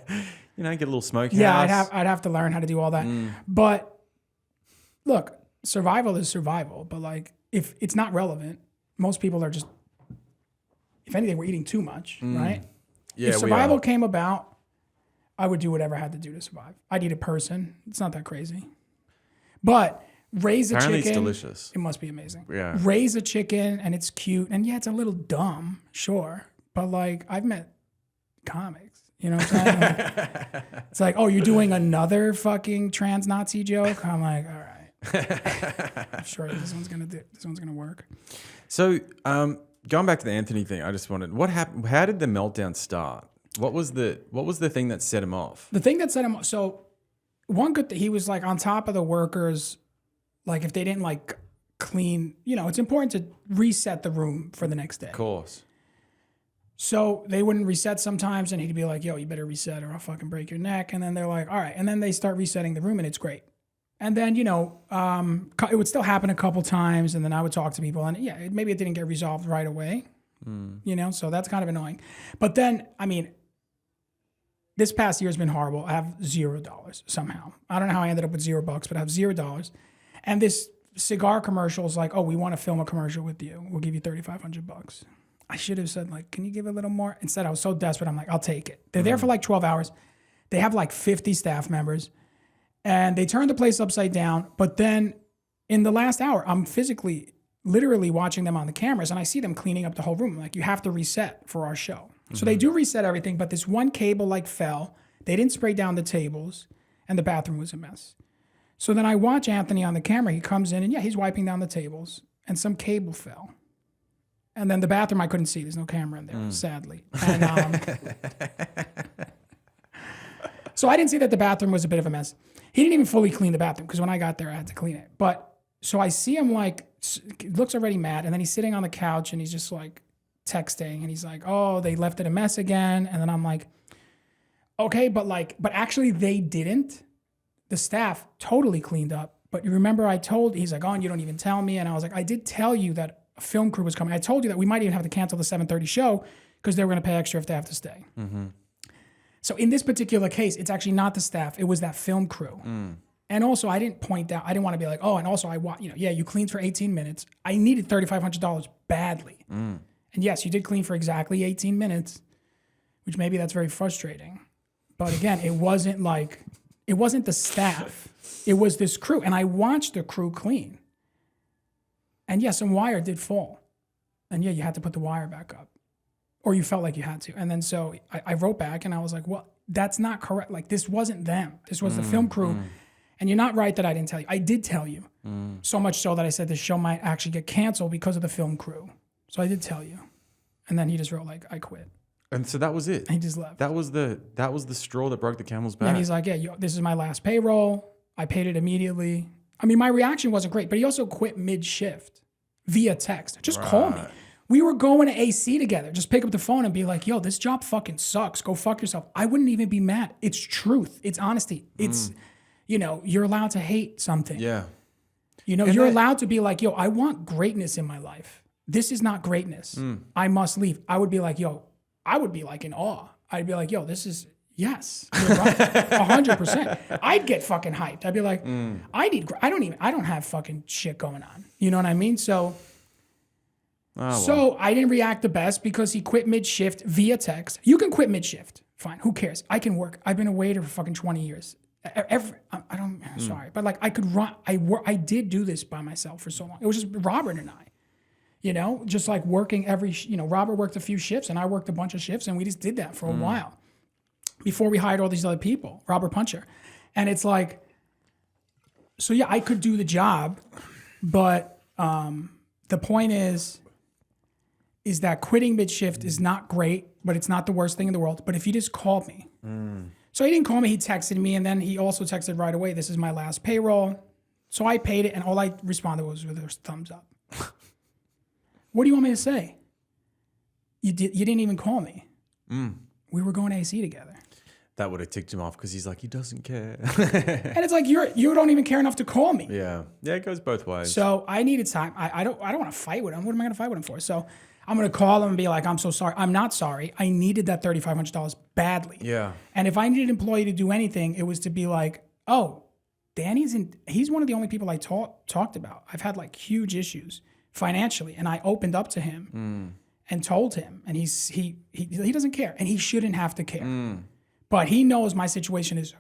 Get a little smoke. Yeah, I'd have to learn how to do all that. But look, survival is survival. But like, if it's not relevant, most people are just, if anything, we're eating too much, right? Yeah. If survival came about, I would do whatever I had to do to survive. I'd eat a person. It's not that crazy. But raise a Apparently chicken. it's delicious. It must be amazing. Yeah. Raise a chicken and it's cute. And yeah, it's a little dumb, sure. But like, I've met comics. You know what I'm saying? It's like, oh, you're doing another fucking trans Nazi joke? I'm like, all right. I'm sure this one's gonna work. So, going back to the Anthony thing, I just wanted, what happened? How did the meltdown start? What was the thing that set him off? The thing that set him off. So, one good thing, he was like on top of the workers. Like if they didn't like clean, it's important to reset the room for the next day. Of course. So they wouldn't reset sometimes, and he'd be like, yo, you better reset or I'll fucking break your neck. And then they're like, all right. And then they start resetting the room and it's great. And then, it would still happen a couple times, and then I would talk to people, and yeah, maybe it didn't get resolved right away, so that's kind of annoying. But then, this past year has been horrible. I have $0 somehow. I don't know how I ended up with $0, but I have $0. And this cigar commercial is like, oh, we want to film a commercial with you. We'll give you $3,500. I should have said, like, can you give a little more? Instead, I was so desperate. I'm like, I'll take it. They're there for like 12 hours. They have like 50 staff members. And they turned the place upside down. But then in the last hour, I'm literally watching them on the cameras. And I see them cleaning up the whole room. I'm like, you have to reset for our show. So they do reset everything. But this one cable fell. They didn't spray down the tables. And the bathroom was a mess. So then I watch Anthony on the camera. He comes in and he's wiping down the tables. And some cable fell. And then the bathroom I couldn't see. There's no camera in there, sadly. And, so I didn't see that the bathroom was a bit of a mess. He didn't even fully clean the bathroom because when I got there, I had to clean it. But so I see him looks already mad. And then he's sitting on the couch and he's just like texting. And he's like, oh, they left it a mess again. And then I'm like, okay, but actually they didn't. The staff totally cleaned up. But you remember he's like, oh, and you don't even tell me. And I was like, I did tell you that a film crew was coming. I told you that we might even have to cancel the 7:30 show because they were going to pay extra if they have to stay. Mm-hmm. So in this particular case, it's actually not the staff. It was that film crew. And also I didn't point out, I didn't want to be like, oh, and also you cleaned for 18 minutes. I needed $3,500 badly. And yes, you did clean for exactly 18 minutes, which maybe that's very frustrating. But again, it wasn't the staff. It was this crew. And I watched the crew clean. And yes, some wire did fall. And yeah, you had to put the wire back up. Or you felt like you had to. And then so I wrote back and I was like, well, that's not correct. Like, this wasn't them. This was the film crew. And you're not right that I didn't tell you. I did tell you. So much so that I said the show might actually get canceled because of the film crew. So I did tell you. And then he just wrote like, I quit. And so that was it. And he just left. That was the straw that broke the camel's back. And he's like, yeah, this is my last payroll. I paid it immediately. I mean, my reaction wasn't great, but he also quit mid-shift via text. Just call me. We were going to AC together. Just pick up the phone and be like, yo, this job fucking sucks. Go fuck yourself. I wouldn't even be mad. It's truth. It's honesty. It's, you know, you're allowed to hate something. Yeah. You know, you're allowed to be like, yo, I want greatness in my life. This is not greatness. I must leave. I would be like, yo, I would be like in awe. I'd be like, yo, this is, yes, you're right. 100%. I'd get fucking hyped. I'd be like, I don't have fucking shit going on. You know what I mean? So I didn't react the best because he quit mid-shift via text. You can quit mid-shift. Fine. Who cares? I can work. I've been a waiter for fucking 20 years. Sorry, but like I could run. I did do this by myself for so long. It was just Robert and I, you know, just like working Robert worked a few shifts and I worked a bunch of shifts and we just did that for a while before we hired all these other people, Robert Puncher. And it's like, so yeah, I could do the job, but the point is that quitting mid-shift is not great, but it's not the worst thing in the world. But if you just called me, so he didn't call me, he texted me, and then he also texted right away, this is my last payroll. So I paid it, and all I responded was with a thumbs up. What do you want me to say? You didn't even call me. We were going to AC together. That would have ticked him off because he's like, he doesn't care. And it's like, you don't even care enough to call me. Yeah. Yeah, it goes both ways. So I needed time. I don't want to fight with him. What am I going to fight with him for? So I'm going to call him and be like, I'm so sorry. I'm not sorry. I needed that $3,500 badly. Yeah. And if I needed an employee to do anything, it was to be like, oh, he's one of the only people I talked about. I've had like huge issues financially. And I opened up to him and told him. And he doesn't care. And he shouldn't have to care. But he knows my situation is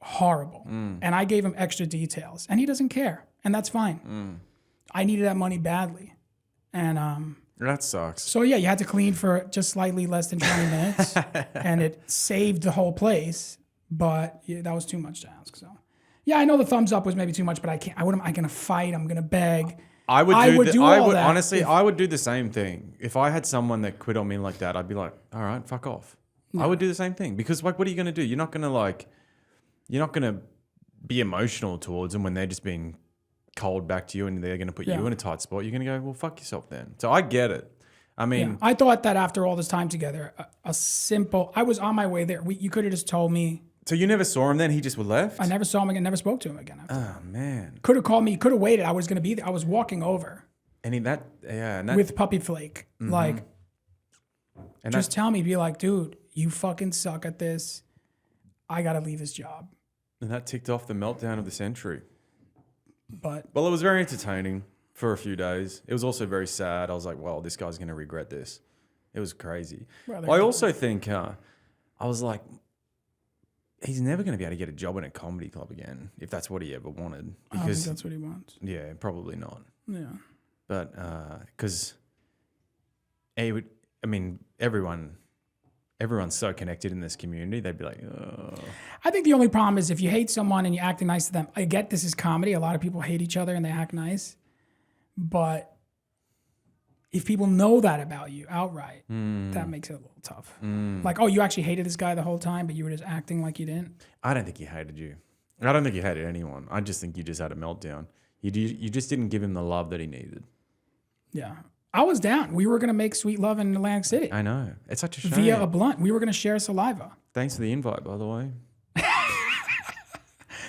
horrible. And I gave him extra details. And he doesn't care. And that's fine. I needed that money badly. And that sucks. so yeah, you had to clean for just slightly less than 20 minutes, and it saved the whole place. But yeah, that was too much to ask. So yeah, I know the thumbs up was maybe too much, but I can't. I'm gonna fight. I'm gonna beg. I would do all that. Honestly, I would do the same thing. If I had someone that quit on me like that, I'd be like, all right, fuck off. I would do the same thing because like, what are you gonna do? You're not gonna be emotional towards them when they're just being cold back to you and they're going to put you in a tight spot. You're going to go, well, fuck yourself then. So I get it. I mean, I thought that after all this time together, I was on my way there. You could have just told me. So you never saw him then? He just left? I never saw him again, never spoke to him again. After oh, man. Could have called me, could have waited. I was going to be there. I was walking over. And with Puppy Flake. Like, and just tell me, be like, dude, you fucking suck at this. I got to leave this job. And that ticked off the meltdown of the century. Well, it was very entertaining for a few days. It was also very sad. I was like, well, this guy's going to regret this. It was crazy. Well, I also think, I was like, he's never going to be able to get a job in a comedy club again, if that's what he ever wanted. Because I don't think that's what he wants. Yeah, probably not. Yeah. But, because, everyone's so connected in this community, they'd be like, oh. I think the only problem is if you hate someone and you're acting nice to them. I get this is comedy. A lot of people hate each other and they act nice. But if people know that about you outright, that makes it a little tough. Like, oh, you actually hated this guy the whole time, but you were just acting like you didn't? I don't think he hated you. I don't think he hated anyone. I just think you just had a meltdown. You just didn't give him the love that he needed. Yeah. I was down. We were going to make sweet love in Atlantic City. I know. It's such a shame. Via a blunt. We were going to share saliva. Thanks for the invite, by the way.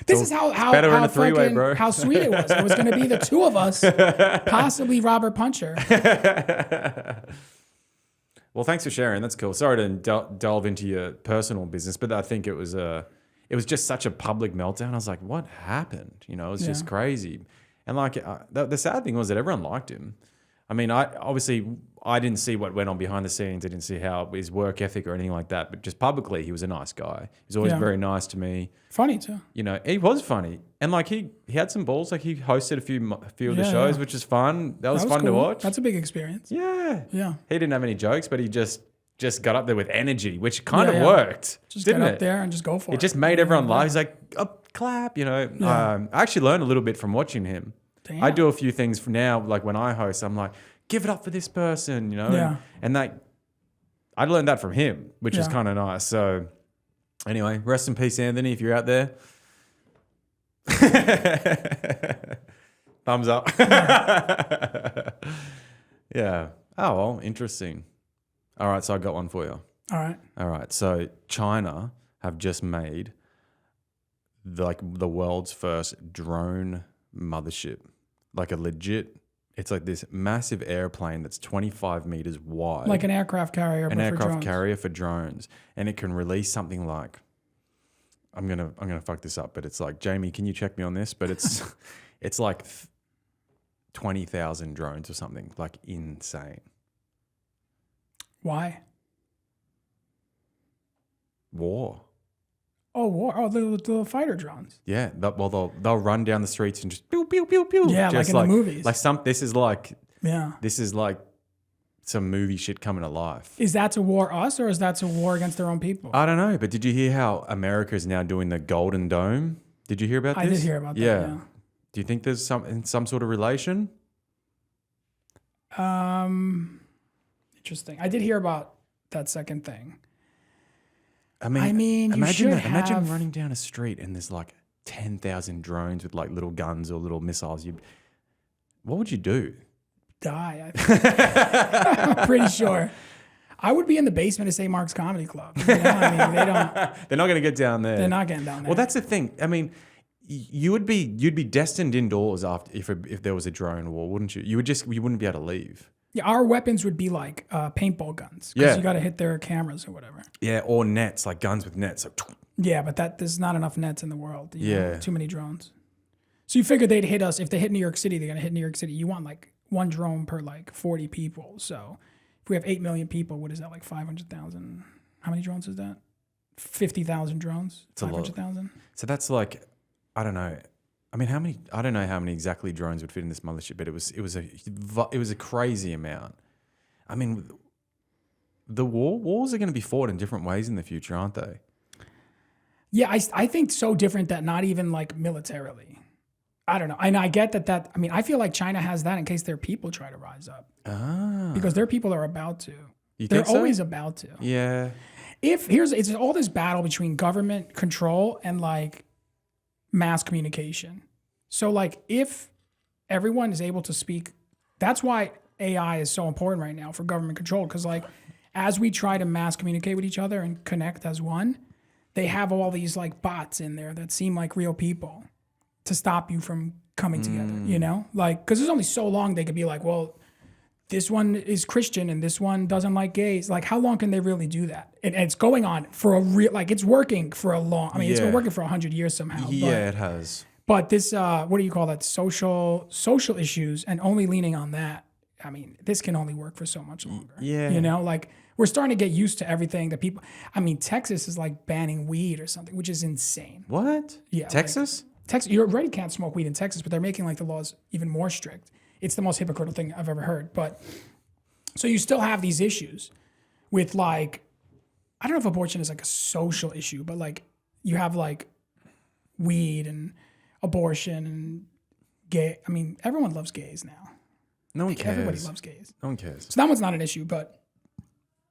This is how better in a three-way, bro. How sweet it was. It was going to be the two of us, possibly Robert Puncher. Well, thanks for sharing. That's cool. Sorry to delve into your personal business, but I think it was just such a public meltdown. I was like, what happened? You know, it was just crazy. And like the sad thing was that everyone liked him. I mean, I didn't see what went on behind the scenes. I didn't see how his work ethic or anything like that. But just publicly, he was a nice guy. He's always very nice to me. Funny too. You know, he was funny, and like he had some balls. Like he hosted a few of the shows, which is fun. That was fun cool to watch. That's a big experience. Yeah, yeah. He didn't have any jokes, but he just got up there with energy, which kind of worked. Just didn't get it? up there and just go for it. It just made everyone laugh. He's like, clap, you know. Yeah. I actually learned a little bit from watching him. Damn. I do a few things for now, like when I host, I'm like, give it up for this person, you know. Yeah. And that, I learned that from him, which is Yeah. kind of nice. So anyway, rest in peace, Anthony, if you're out there. Thumbs up. Yeah. Oh, well, interesting. All right, so I got one for you. All right. So China have just made the world's first drone mothership. Like a legit, it's like this massive airplane that's 25 meters wide. Like an aircraft carrier, an but for aircraft drones. carrier for drones. And it can release something like, I'm gonna fuck this up, but it's like, Jamie, can you check me on this? But it's it's like 20,000 drones or something, like insane. Why? War. Oh, war. Oh, the fighter drones. Yeah. They'll run down the streets and just pew pew pew pew. Yeah, just like in the movies. This is like Yeah. some movie shit coming to life. Is that to war us or is that to war against their own people? I don't know, but did you hear how America is now doing the Golden Dome? Did you hear about this? I did hear about that. Yeah. Do you think there's some sort of relation? Interesting. I did hear about that second thing. I mean, you imagine should that. Imagine have- running down a street and there's like 10,000 drones with like little guns or little missiles. What would you do? Die. I think. I'm pretty sure. I would be in the basement of St. Mark's Comedy Club. You know? I mean, they don't. They're not going to get down there. They're not getting down there. Well, that's the thing. I mean, you'd be destined indoors after if there was a drone war, wouldn't you? You wouldn't be able to leave. Yeah, our weapons would be like paintball guns. Yeah. You got to hit their cameras or whatever. Yeah, or nets, like guns with nets. Like, Yeah, but there's not enough nets in the world. You know? Yeah. Too many drones. So you figure they'd hit us. If they hit New York City, they're going to hit New York City. You want like one drone per like 40 people. So if we have 8 million people, what is that, like 500,000? How many drones is that? 50,000 drones? It's a lot. 500,000? so that's like, I don't know. I mean, I don't know how many exactly drones would fit in this mothership, but it was a crazy amount. I mean, the wars are going to be fought in different ways in the future, aren't they? Yeah, I think so different that not even like militarily. I don't know. And I get that, I mean, I feel like China has that in case their people try to rise up. Because their people are about to. You They're think so? always about to. Yeah. It's all this battle between government control and like mass communication. So like if everyone is able to speak, that's why AI is so important right now for government control. Because like as we try to mass communicate with each other and connect as one, they have all these like bots in there that seem like real people to stop you from coming together, you know? Like, because there's only so long they could be like, well, this one is Christian and this one doesn't like gays. Like, how long can they really do that? And it's going on for a real, like, it's working for a long, I mean, it's been Yeah. working for 100 years somehow. Yeah, it has. But this, what do you call that? Social issues and only leaning on that. I mean, this can only work for so much longer. Yeah. You know, like we're starting to get used to everything that people, I mean, Texas is like banning weed or something, which is insane. What? Yeah, Texas? Texas, you already can't smoke weed in Texas, but they're making like the laws even more strict. It's the most hypocritical thing I've ever heard. But so you still have these issues with like, I don't know if abortion is like a social issue, but like you have like weed and abortion and gay. I mean, everyone loves gays now. No one Like, cares. everybody loves gays. No one cares. So that one's not an issue, but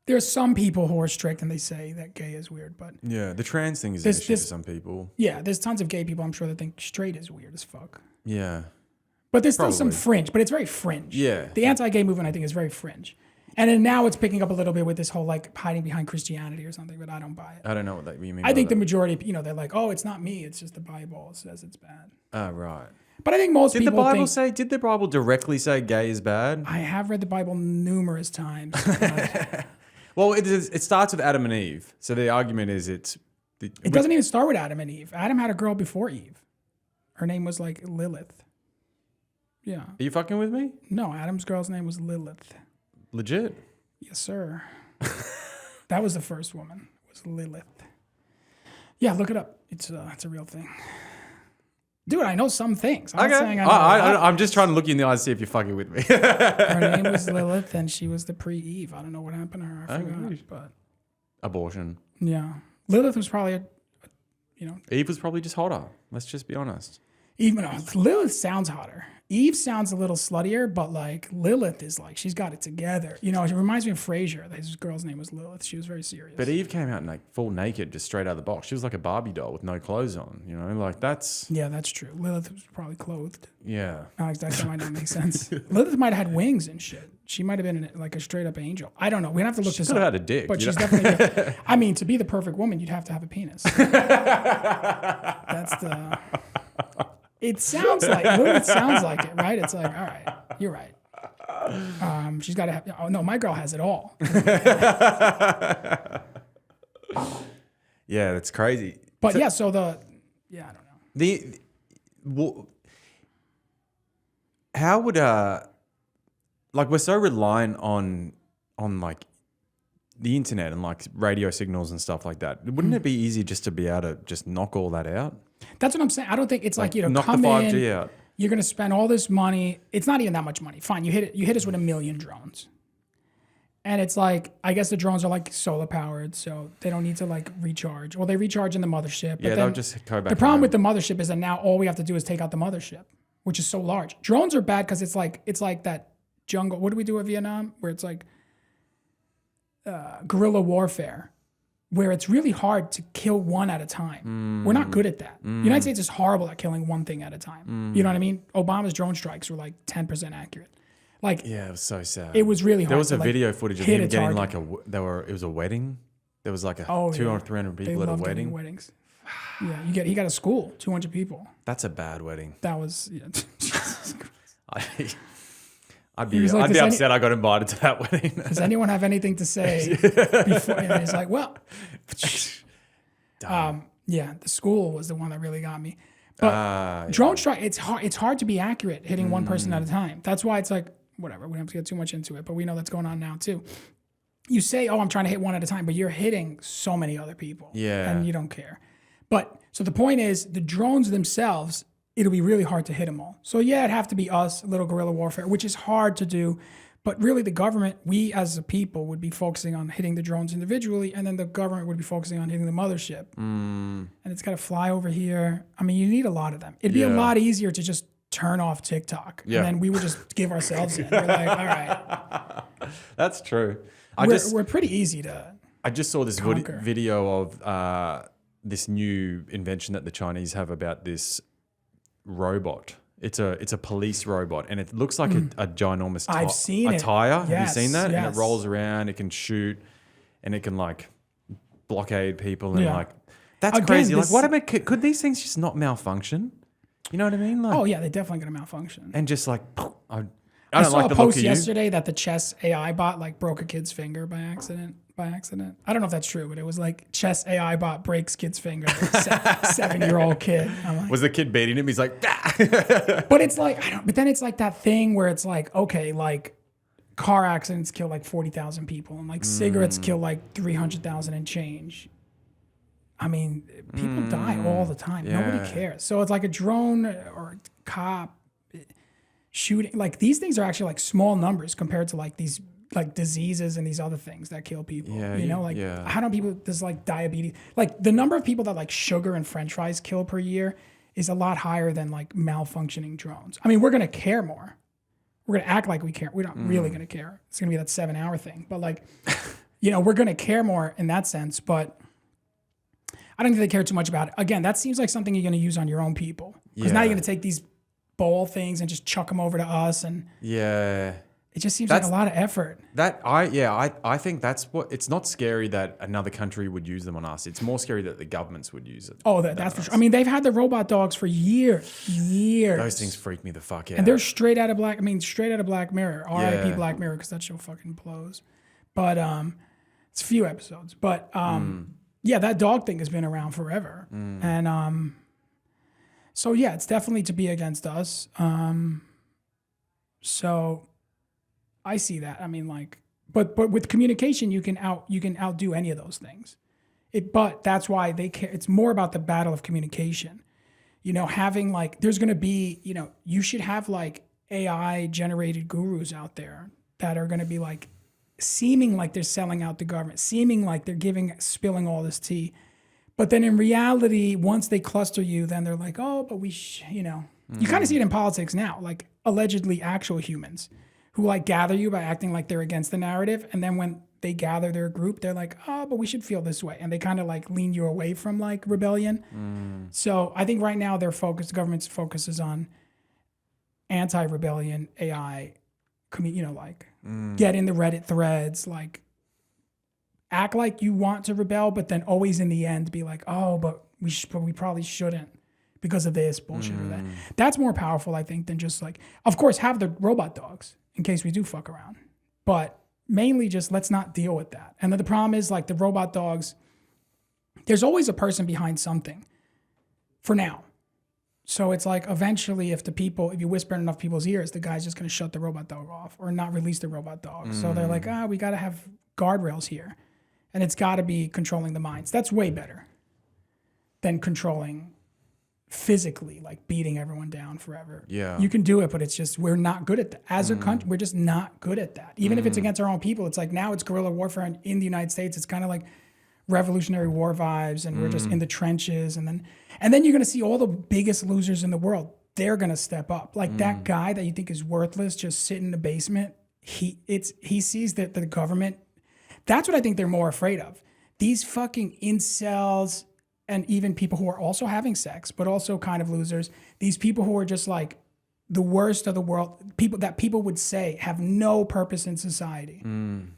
there's some people who are strict and they say that gay is weird. But Yeah, the trans thing is an This- issue this- for some people. yeah, there's tons of gay people I'm sure that think straight is weird as fuck. Yeah. But there's still some Probably. fringe, but it's very fringe. Yeah. The anti-gay movement, I think, is very fringe. And then now it's picking up a little bit with this whole like hiding behind Christianity or something, but I don't buy it. I don't know what you mean. I think by the majority, they're like, oh, it's not me. It's just the Bible says it's bad. that. Oh, right. But I think most Did the people Bible think, did the Bible directly say gay is bad? I have read the Bible numerous times. but Well, it starts with Adam and Eve. So the argument is it doesn't even start with Adam and Eve. Adam had a girl before Eve. Her name was like Lilith. Yeah. Are you fucking with me? No, Adam's girl's name was Lilith. Legit. Yes, sir. That was the first woman. Was Lilith. Yeah, look it up. It's a real thing. Dude, I know some things. I'm not saying I know. I'm just trying to look you in the eyes to see if you're fucking with me. Her name was Lilith, and she was the pre-Eve. I don't know what happened to her. I forgot. really? But Abortion. yeah, Lilith was probably you know. Eve was probably just hotter. Let's just be honest. Even Lilith sounds hotter. Eve sounds a little sluttier, but like Lilith is like, she's got it together. You know, it reminds me of Frasier. His girl's name was Lilith. She was very serious. But Eve came out like full naked, just straight out of the box. She was like a Barbie doll with no clothes on, you know, like that's. Yeah, that's true. Lilith was probably clothed. Yeah. No, that might not make sense. Lilith might have had wings and shit. She might have been like a straight up angel. I don't know. We'd have to look this up. Could have had a dick. But she's definitely. I mean, to be the perfect woman, you'd have to have a penis. That's the. It sounds like Lilith sounds like it, right? It's like, all right, you're right. She's got to have. Oh no, my girl has it all. Yeah, that's crazy. But yeah, so I don't know. How would like we're so reliant on like the internet and like radio signals and stuff like that. Wouldn't it be easy just to be able to just knock all that out? That's what I'm saying. I don't think it's like you know, knock come the 5G in. out. You're gonna spend all this money. It's not even that much money. Fine, you hit us with 1 million drones. And it's like, I guess the drones are like solar powered, so they don't need to like recharge. Well, they recharge in the mothership. But Yeah, then they'll just go back. the problem with the mothership is that now all we have to do is take out the mothership, which is so large. Drones are bad because it's like that jungle. What do we do in Vietnam? Where it's like guerrilla warfare, where it's really hard to kill one at a time. We're not good at that. The United States is horrible at killing one thing at a time. You know what I mean? Obama's drone strikes were like 10% accurate. Like, yeah, it was so sad. it was really hard. There was to, a video footage of hit him a getting target. like it was a wedding. There was like a 200 or 300 They people at a love doing wedding. weddings. Yeah, he got a school, 200 people. That's a bad wedding. That was I'd He be was like, upset I got invited to that wedding. Does anyone have anything to say before? And he's like, well, yeah, the school was the one that really got me. But drone strike, it's hard to be accurate hitting one person at a time. That's why it's like, whatever, we don't have to get too much into it, but we know that's going on now too. You say, oh, I'm trying to hit one at a time, but you're hitting so many other people. Yeah. And you don't care. But so the point is, the drones themselves, it'll be really hard to hit them all. So yeah, it'd have to be us, a little guerrilla warfare, which is hard to do. But really the government, we as a people would be focusing on hitting the drones individually, and then the government would be focusing on hitting the mothership. And it's got to fly over here. I mean, you need a lot of them. It'd be a lot easier to just turn off TikTok. Yeah. And then we would just give ourselves in. We're like, all right. That's true. We're pretty easy to I just saw this conquer. video of this new invention that the Chinese have about this robot. It's a police robot, and it looks like a ginormous I've seen it. tire. Have Yes, you seen that? And yes. it rolls around. It can shoot, and it can like blockade people and Yeah. like that's Again, crazy. this- Like, could these things just not malfunction? You know what I mean? Like, Oh yeah, they're definitely gonna malfunction. and just like I I don't saw like a the look post of you. yesterday that the chess AI bot like broke a kid's finger by accident. I don't know if that's true, but it was like chess AI bot breaks kid's finger. Like 7-year-old kid. I'm like, Was the kid beating him? He's like, "Ah." but it's like but then it's like that thing where it's like, okay, like car accidents kill like 40,000 people, and like cigarettes kill like 300,000 and change. I mean, people die all the time. Yeah. Nobody cares. So it's like a drone or a cop shooting. Like these things are actually like small numbers compared to like these like diseases and these other things that kill people. Yeah, you know, like how do people, there's like diabetes, like the number of people that like sugar and french fries kill per year is a lot higher than like malfunctioning drones. I mean, we're going to care more. We're going to act like we care. We're not really going to care. It's going to be that 7-hour thing. But like, you know, we're going to care more in that sense. But I don't think they care too much about it. Again, that seems like something you're going to use on your own people. Because now Yeah. you're going to take these ball things and just chuck them over to us. And yeah. it just seems like a lot of effort. I think that's what, it's not scary that another country would use them on us. It's more scary that the governments would use it. Oh, that's for sure. I mean, they've had the robot dogs for years. Those things freak me the fuck out. And they're straight out of Black Mirror. R.I.P. Yeah. Black Mirror, because that show fucking blows. But it's a few episodes. But yeah, that dog thing has been around forever. And so yeah, it's definitely to be against us. So I see that. I mean, like, but with communication, you can outdo any of those things. But that's why they care. It's more about the battle of communication. You know, having like, there's going to be, you know, you should have like AI generated gurus out there that are going to be like seeming like they're selling out the government, seeming like they're spilling all this tea. But then in reality, once they cluster you, then they're like, oh, but you know, you kind of see it in politics now, like allegedly actual humans who like gather you by acting like they're against the narrative. And then when they gather their group, they're like, oh, but we should feel this way. And they kind of like lean you away from like rebellion. So I think right now the government's focus is on anti-rebellion, AI, you know, like get in the Reddit threads, like act like you want to rebel, but then always in the end be like, oh, but we probably shouldn't because of this bullshit or that. That's more powerful, I think, than just like, of course, have the robot dogs in case we do fuck around. But mainly just let's not deal with that. And then the problem is like the robot dogs, there's always a person behind something for now. So it's like eventually if you whisper in enough people's ears, the guy's just going to shut the robot dog off or not release the robot dog. So they're like, we got to have guardrails here. And it's got to be controlling the minds. That's way better than controlling physically, like beating everyone down forever. Yeah. You can do it, but it's just, we're not good at that. As a country, we're just not good at that. Even if it's against our own people, it's like now it's guerrilla warfare. And in the United States, it's kind of like Revolutionary War vibes, and we're just in the trenches. And then you're going to see all the biggest losers in the world. They're going to step up. Like that guy that you think is worthless, just sit in the basement. He sees that the government, that's what I think they're more afraid of. These fucking incels and even people who are also having sex, but also kind of losers. These people who are just like the worst of the world, people would say have no purpose in society.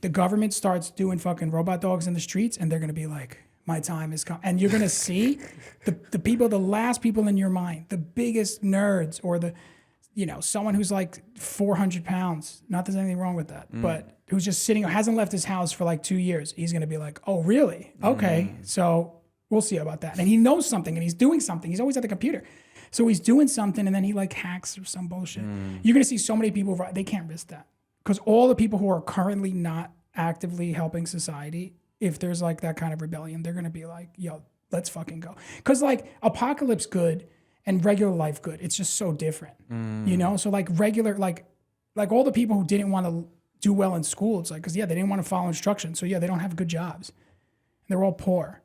The government starts doing fucking robot dogs in the streets, and they're gonna be like, my time has come. And you're gonna see the last people in your mind, the biggest nerds, or someone who's like 400 pounds. Not that there's anything wrong with that, but who's just sitting, hasn't left his house for like 2 years. He's gonna be like, oh, really? Okay, so we'll see about that. And he knows something, and he's doing something. He's always at the computer. So he's doing something, and then he like hacks or some bullshit. You're gonna see so many people, they can't risk that. Because all the people who are currently not actively helping society, if there's like that kind of rebellion, they're gonna be like, yo, let's fucking go. Because like apocalypse good and regular life good, it's just so different. You know? So like regular, like all the people who didn't want to do well in school, it's like, because they didn't want to follow instructions. So they don't have good jobs. And they're all poor.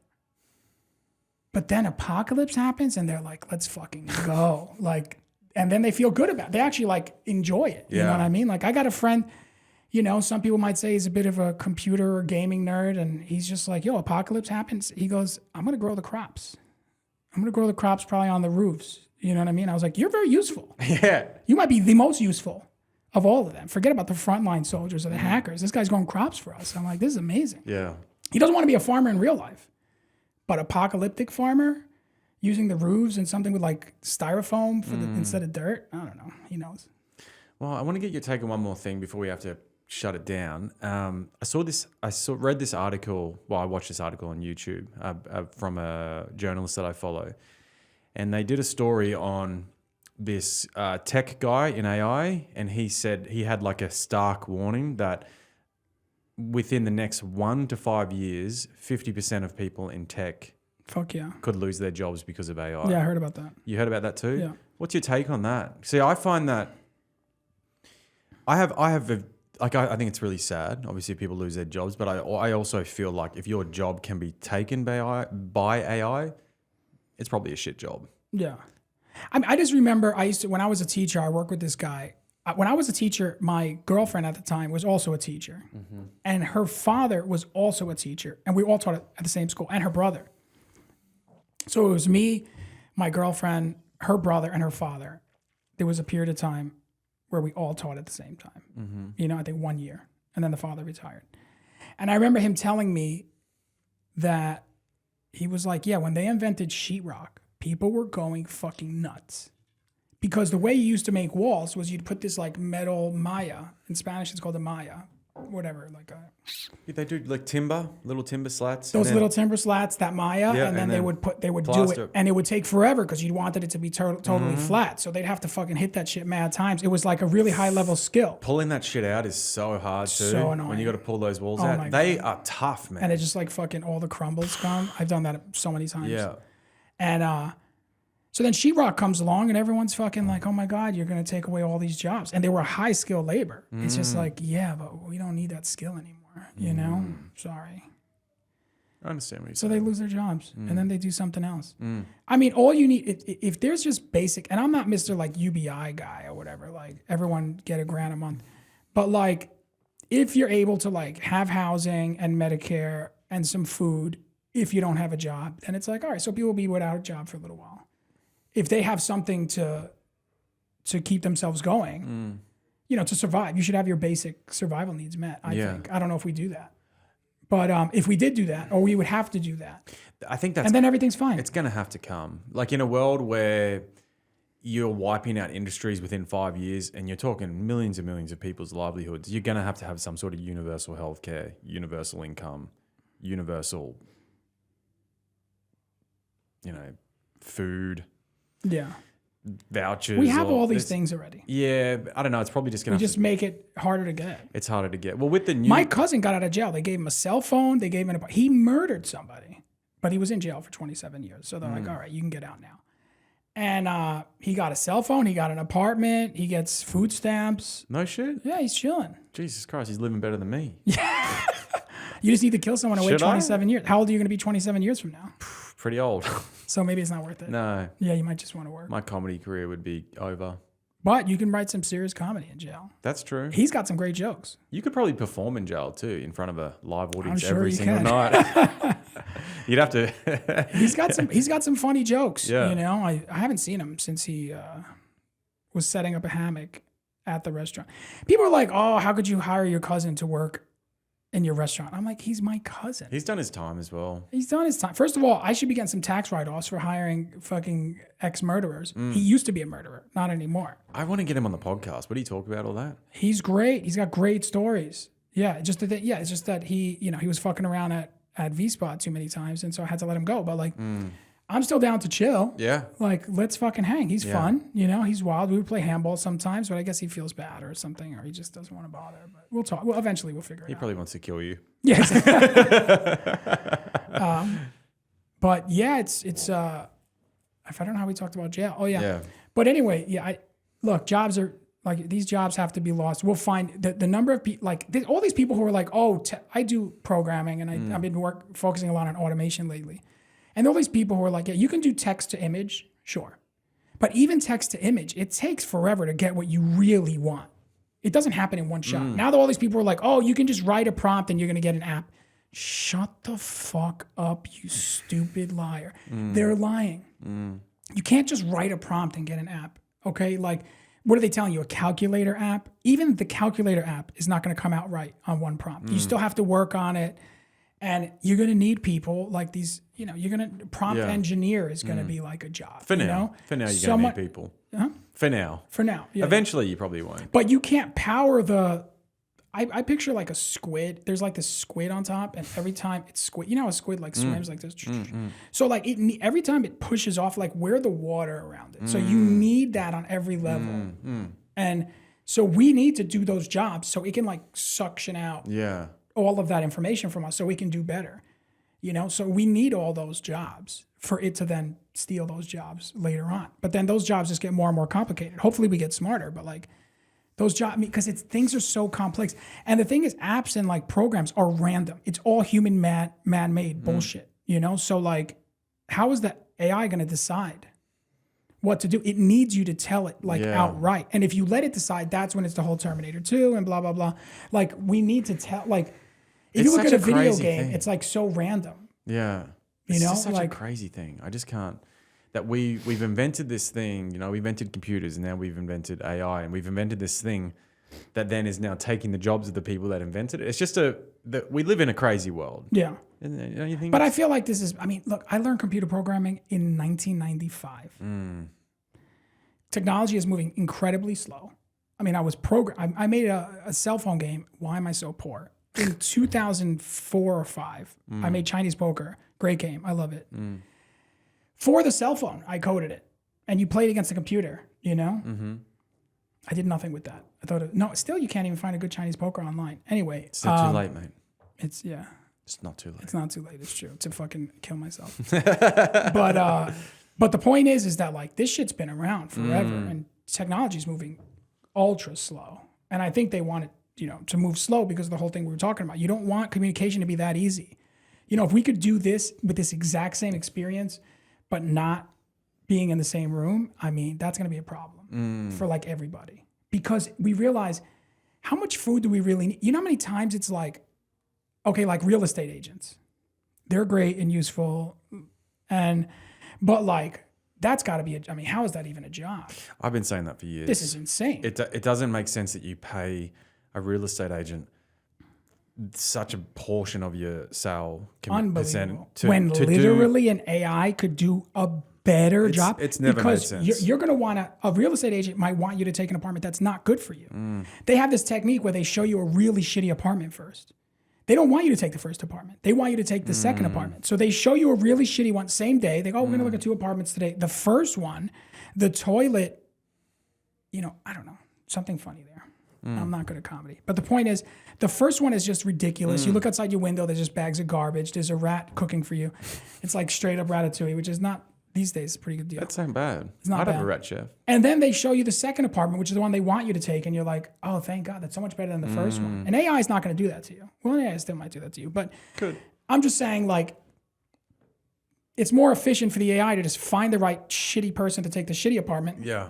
But then apocalypse happens and they're like, let's fucking go. Like, and then they feel good about it. They actually like enjoy it. You know what I mean? Like I got a friend, some people might say he's a bit of a computer or gaming nerd. And he's just like, yo, apocalypse happens. He goes, I'm going to grow the crops. I'm going to grow the crops probably on the roofs. You know what I mean? I was like, you're very useful. Yeah. You might be the most useful of all of them. Forget about the frontline soldiers or the hackers. This guy's growing crops for us. I'm like, this is amazing. Yeah. He doesn't want to be a farmer in real life. But apocalyptic farmer using the roofs and something with like styrofoam instead of dirt. I don't know. He knows. Well, I want to get your take on one more thing before we have to shut it down. I read this article. Well, I watched this article on YouTube from a journalist that I follow, and they did a story on this tech guy in AI, and he said he had like a stark warning that within the next 1 to 5 years, 50% of people in tech could lose their jobs because of AI. Yeah, I heard about that. You heard about that too? Yeah. What's your take on that? See, I find that I think it's really sad. Obviously, people lose their jobs, but I also feel like if your job can be taken by AI, it's probably a shit job. Yeah. I just remember when I was a teacher, I worked with this guy. When I was a teacher, my girlfriend at the time was also a teacher. And her father was also a teacher. And we all taught at the same school, and her brother. So it was me, my girlfriend, her brother, and her father. There was a period of time where we all taught at the same time. I think 1 year. And then the father retired. And I remember him telling me that he was like, yeah, when they invented sheetrock, people were going fucking nuts. Because the way you used to make walls was you'd put this like metal malla. In Spanish, it's called a malla. Whatever, like a... They do like little timber slats. Those little timber slats, that malla, and then they would do it. And it would take forever because you wanted it to be totally flat. So they'd have to fucking hit that shit mad times. It was like a really high level skill. Pulling that shit out is so hard too. So annoying. When you got to pull those walls out. They are tough, man. And it just like fucking all the crumbles come. I've done that so many times. Yeah. And so then sheetrock comes along and everyone's fucking like, oh my God, you're going to take away all these jobs. And they were high skill labor. It's just like, yeah, but we don't need that skill anymore. You know? Sorry. I understand what you're So saying. they lose their jobs and then they do something else. I mean, all you need, if there's just basic, and I'm not Mr. like UBI guy or whatever, like everyone get $1,000 a month. But like, if you're able to like have housing and Medicare and some food, if you don't have a job, then it's like, all right, so people will be without a job for a little while. If they have something to keep themselves going, to survive, you should have your basic survival needs met, I think. I don't know if we do that. But if we did do that, or we would have to do that, I think that's... and then everything's fine. It's going to have to come. Like in a world where you're wiping out industries within 5 years and you're talking millions and millions of people's livelihoods, you're going to have some sort of universal healthcare, universal income, universal, food. Yeah. Vouchers. We have all these things already. Yeah, I don't know. It's probably just going to just make it harder to get. It's harder to get. Well, with the new... My cousin got out of jail. They gave him a cell phone. They gave him he murdered somebody, but he was in jail for 27 years. So they're like, all right, you can get out now. And he got a cell phone. He got an apartment. He gets food stamps. No shit? Yeah, he's chilling. Jesus Christ, he's living better than me. You just need to kill someone and wait Should I? 27 years. How old are you going to be 27 years from now? Pretty old. So maybe it's not worth it. No. Yeah, you might just want to work. My comedy career would be over. But you can write some serious comedy in jail. That's true. He's got some great jokes. You could probably perform in jail too, in front of a live audience sure every you single can. night. You'd have to. He's got some funny jokes. Yeah. I haven't seen him since he was setting up a hammock at the restaurant. People are like, "Oh, how could you hire your cousin to work in your restaurant?" I'm like, he's my cousin. He's done his time as well. He's done his time. First of all, I should be getting some tax write-offs for hiring fucking ex-murderers. He used to be a murderer, not anymore. I want to get him on the podcast. What do you talk about all that? He's great. He's got great stories. Yeah, it's just that he, he was fucking around at V-Spot too many times, and so I had to let him go. But like, I'm still down to chill. Yeah. Like, let's fucking hang. He's fun. He's wild. We would play handball sometimes, but I guess he feels bad or something, or he just doesn't want to bother. But we'll talk. Well, eventually we'll figure it out. He probably wants to kill you. Yeah. But yeah, it's I don't know how we talked about jail. Oh yeah. Yeah. But anyway, yeah. Look, jobs are like, these jobs have to be lost. We'll find the number of people, like all these people who are like, oh, I do programming and I've been focusing a lot on automation lately. And all these people who are like, yeah, you can do text to image, sure. But even text to image, it takes forever to get what you really want. It doesn't happen in one shot. Now that all these people are like, oh, you can just write a prompt and you're going to get an app. Shut the fuck up, you stupid liar. They're lying. You can't just write a prompt and get an app, okay? Like, what are they telling you, a calculator app? Even the calculator app is not going to come out right on one prompt. You still have to work on it. And you're going to need people like these, you're going to, prompt engineer is going to be like a job. For now. For now, you're going to need people. Huh? For now. For now, yeah. Eventually, you probably won't. But you can't power I picture like a squid. There's like this squid on top, and every time it's squid, how a squid like swims like this. So like every time it pushes off, like where the water around it. So you need that on every level. And so we need to do those jobs so it can like suction out all of that information from us so we can do better. So we need all those jobs for it to then steal those jobs later on. But then those jobs just get more and more complicated. Hopefully we get smarter, but like those jobs, because things are so complex. And the thing is, apps and like programs are random. It's all human man-made bullshit, So like, how is the AI going to decide what to do? It needs you to tell it like outright. And if you let it decide, that's when it's the whole Terminator 2 and blah, blah, blah. Like we need to tell, like if you look at a video game, it's like so random. Yeah. It's just such a crazy thing. I just can't. That we've invented this thing, we invented computers and now we've invented AI and we've invented this thing that then is now taking the jobs of the people that invented it. It's just that we live in a crazy world. Yeah. Don't you think? But I feel like look, I learned computer programming in 1995. Technology is moving incredibly slow. I mean, I made a cell phone game. Why am I so poor? In 2004 or 5, I made Chinese poker. Great game. I love it. For the cell phone, I coded it. And you played against the computer, I did nothing with that. I thought, still you can't even find a good Chinese poker online. Anyway. It's not too late, mate. It's not too late. It's not too late. It's true. To fucking kill myself. But the point is that like this shit's been around forever and technology's moving ultra slow. And I think they want it, to move slow because of the whole thing we were talking about. You don't want communication to be that easy. if we could do this with this exact same experience, but not being in the same room, I mean, that's going to be a problem for like everybody, because we realize how much food do we really need? You know how many times it's like, okay, like real estate agents, they're great and useful. But like, that's got to be, I mean, how is that even a job? I've been saying that for years. This is insane. It doesn't make sense that you pay a real estate agent such a portion of your sale Unbelievable. to Literally an AI could do a better job. It's never made because sense. You're going to want a real estate agent might want you to take an apartment that's not good for you. They have this technique where they show you a really shitty apartment first. They don't want you to take the first apartment. They want you to take the second apartment. So they show you a really shitty one, same day. They go, we're going to look at 2 apartments today. The first one, the toilet, I don't know, something funny there. I'm not good at comedy. But the point is, the first one is just ridiculous. You look outside your window, there's just bags of garbage. There's a rat cooking for you. It's like straight up ratatouille, which is not, these days, a pretty good deal. That's not bad. It's not I'd bad. have a rat chef. And then they show you the second apartment, which is the one they want you to take. And you're like, oh, thank God, that's so much better than the first one. And AI is not going to do that to you. Well, AI still might do that to you. But Good. I'm just saying, like, it's more efficient for the AI to just find the right shitty person to take the shitty apartment. Yeah.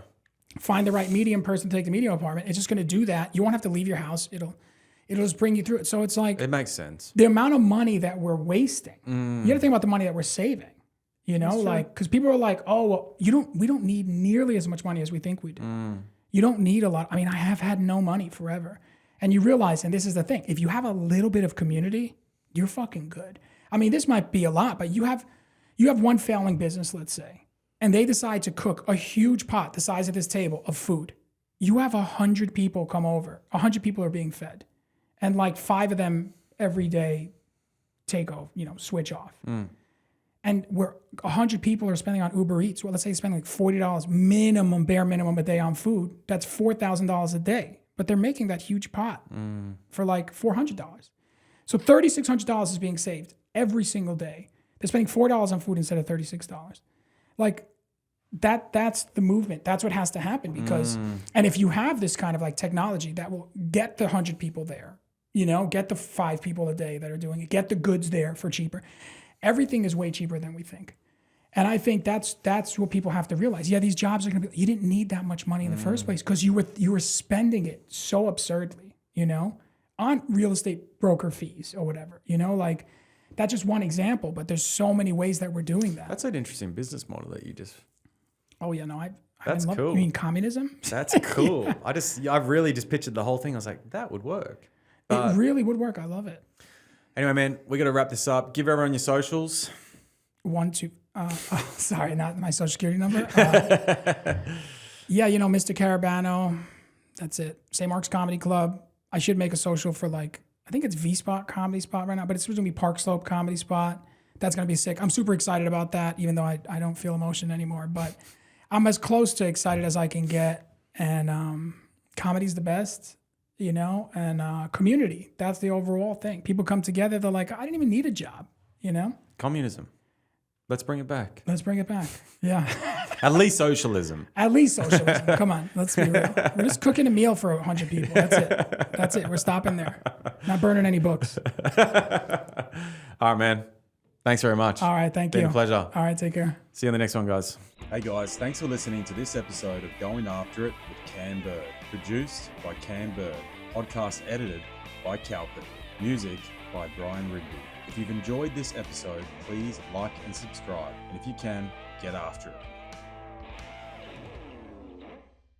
Find the right medium person to take the medium apartment. It's just going to do that. You won't have to leave your house. It'll just bring you through it. So it's like It makes sense. the amount of money that we're wasting. You got to think about the money that we're saving. Like, because people are like, oh, well, we don't need nearly as much money as we think we do. You don't need a lot. I mean, I have had no money forever. And you realize, and this is the thing, if you have a little bit of community, you're fucking good. I mean, this might be a lot, but you have one failing business, let's say, and they decide to cook a huge pot the size of this table of food. You have 100 people come over. 100 people are being fed. And like 5 of them every day take off, switch off. And where 100 people are spending on Uber Eats, well, let's say they spend like $40 minimum, bare minimum a day on food. That's $4,000 a day. But they're making that huge pot for like $400. So $3,600 is being saved every single day. They're spending $4 on food instead of $36. Like that's the movement. That's what has to happen because, and if you have this kind of like technology that will get the 100 people there, get the 5 people a day that are doing it, get the goods there for cheaper. Everything is way cheaper than we think. And I think that's what people have to realize. Yeah, these jobs are going to be, you didn't need that much money in the first place because you were spending it so absurdly, on real estate broker fees or whatever, like that's just one example, but there's so many ways that we're doing that. That's an interesting business model that you just... Oh yeah, no, That's cool. You mean communism? That's cool. Yeah. I've really just pictured the whole thing. I was like, that would work. It really would work. I love it. Anyway, man, we got to wrap this up. Give everyone your socials. 1, 2. Sorry, not my social security number. Yeah, Mr. Carabano. That's it. St. Mark's Comedy Club. I should make a social for like, I think it's V-Spot Comedy Spot right now, but it's going to be Park Slope Comedy Spot. That's going to be sick. I'm super excited about that, even though I don't feel emotion anymore. But I'm as close to excited as I can get. And comedy's the best, and community. That's the overall thing. People come together. They're like, I didn't even need a job, Communism. Let's bring it back. Let's bring it back. Yeah. At least socialism. At least socialism. Come on. Let's be real. We're just cooking a meal for 100 people. That's it. We're stopping there. Not burning any books. All right, man. Thanks very much. All right. Thank you. Been a pleasure. All right. Take care. See you on the next one, guys. Hey, guys. Thanks for listening to this episode of Going After It with Cam Bird. Produced by Cam Bird. Podcast edited by Calpit. Music by Brian Rigby. If you've enjoyed this episode, please like and subscribe. And if you can, get after it.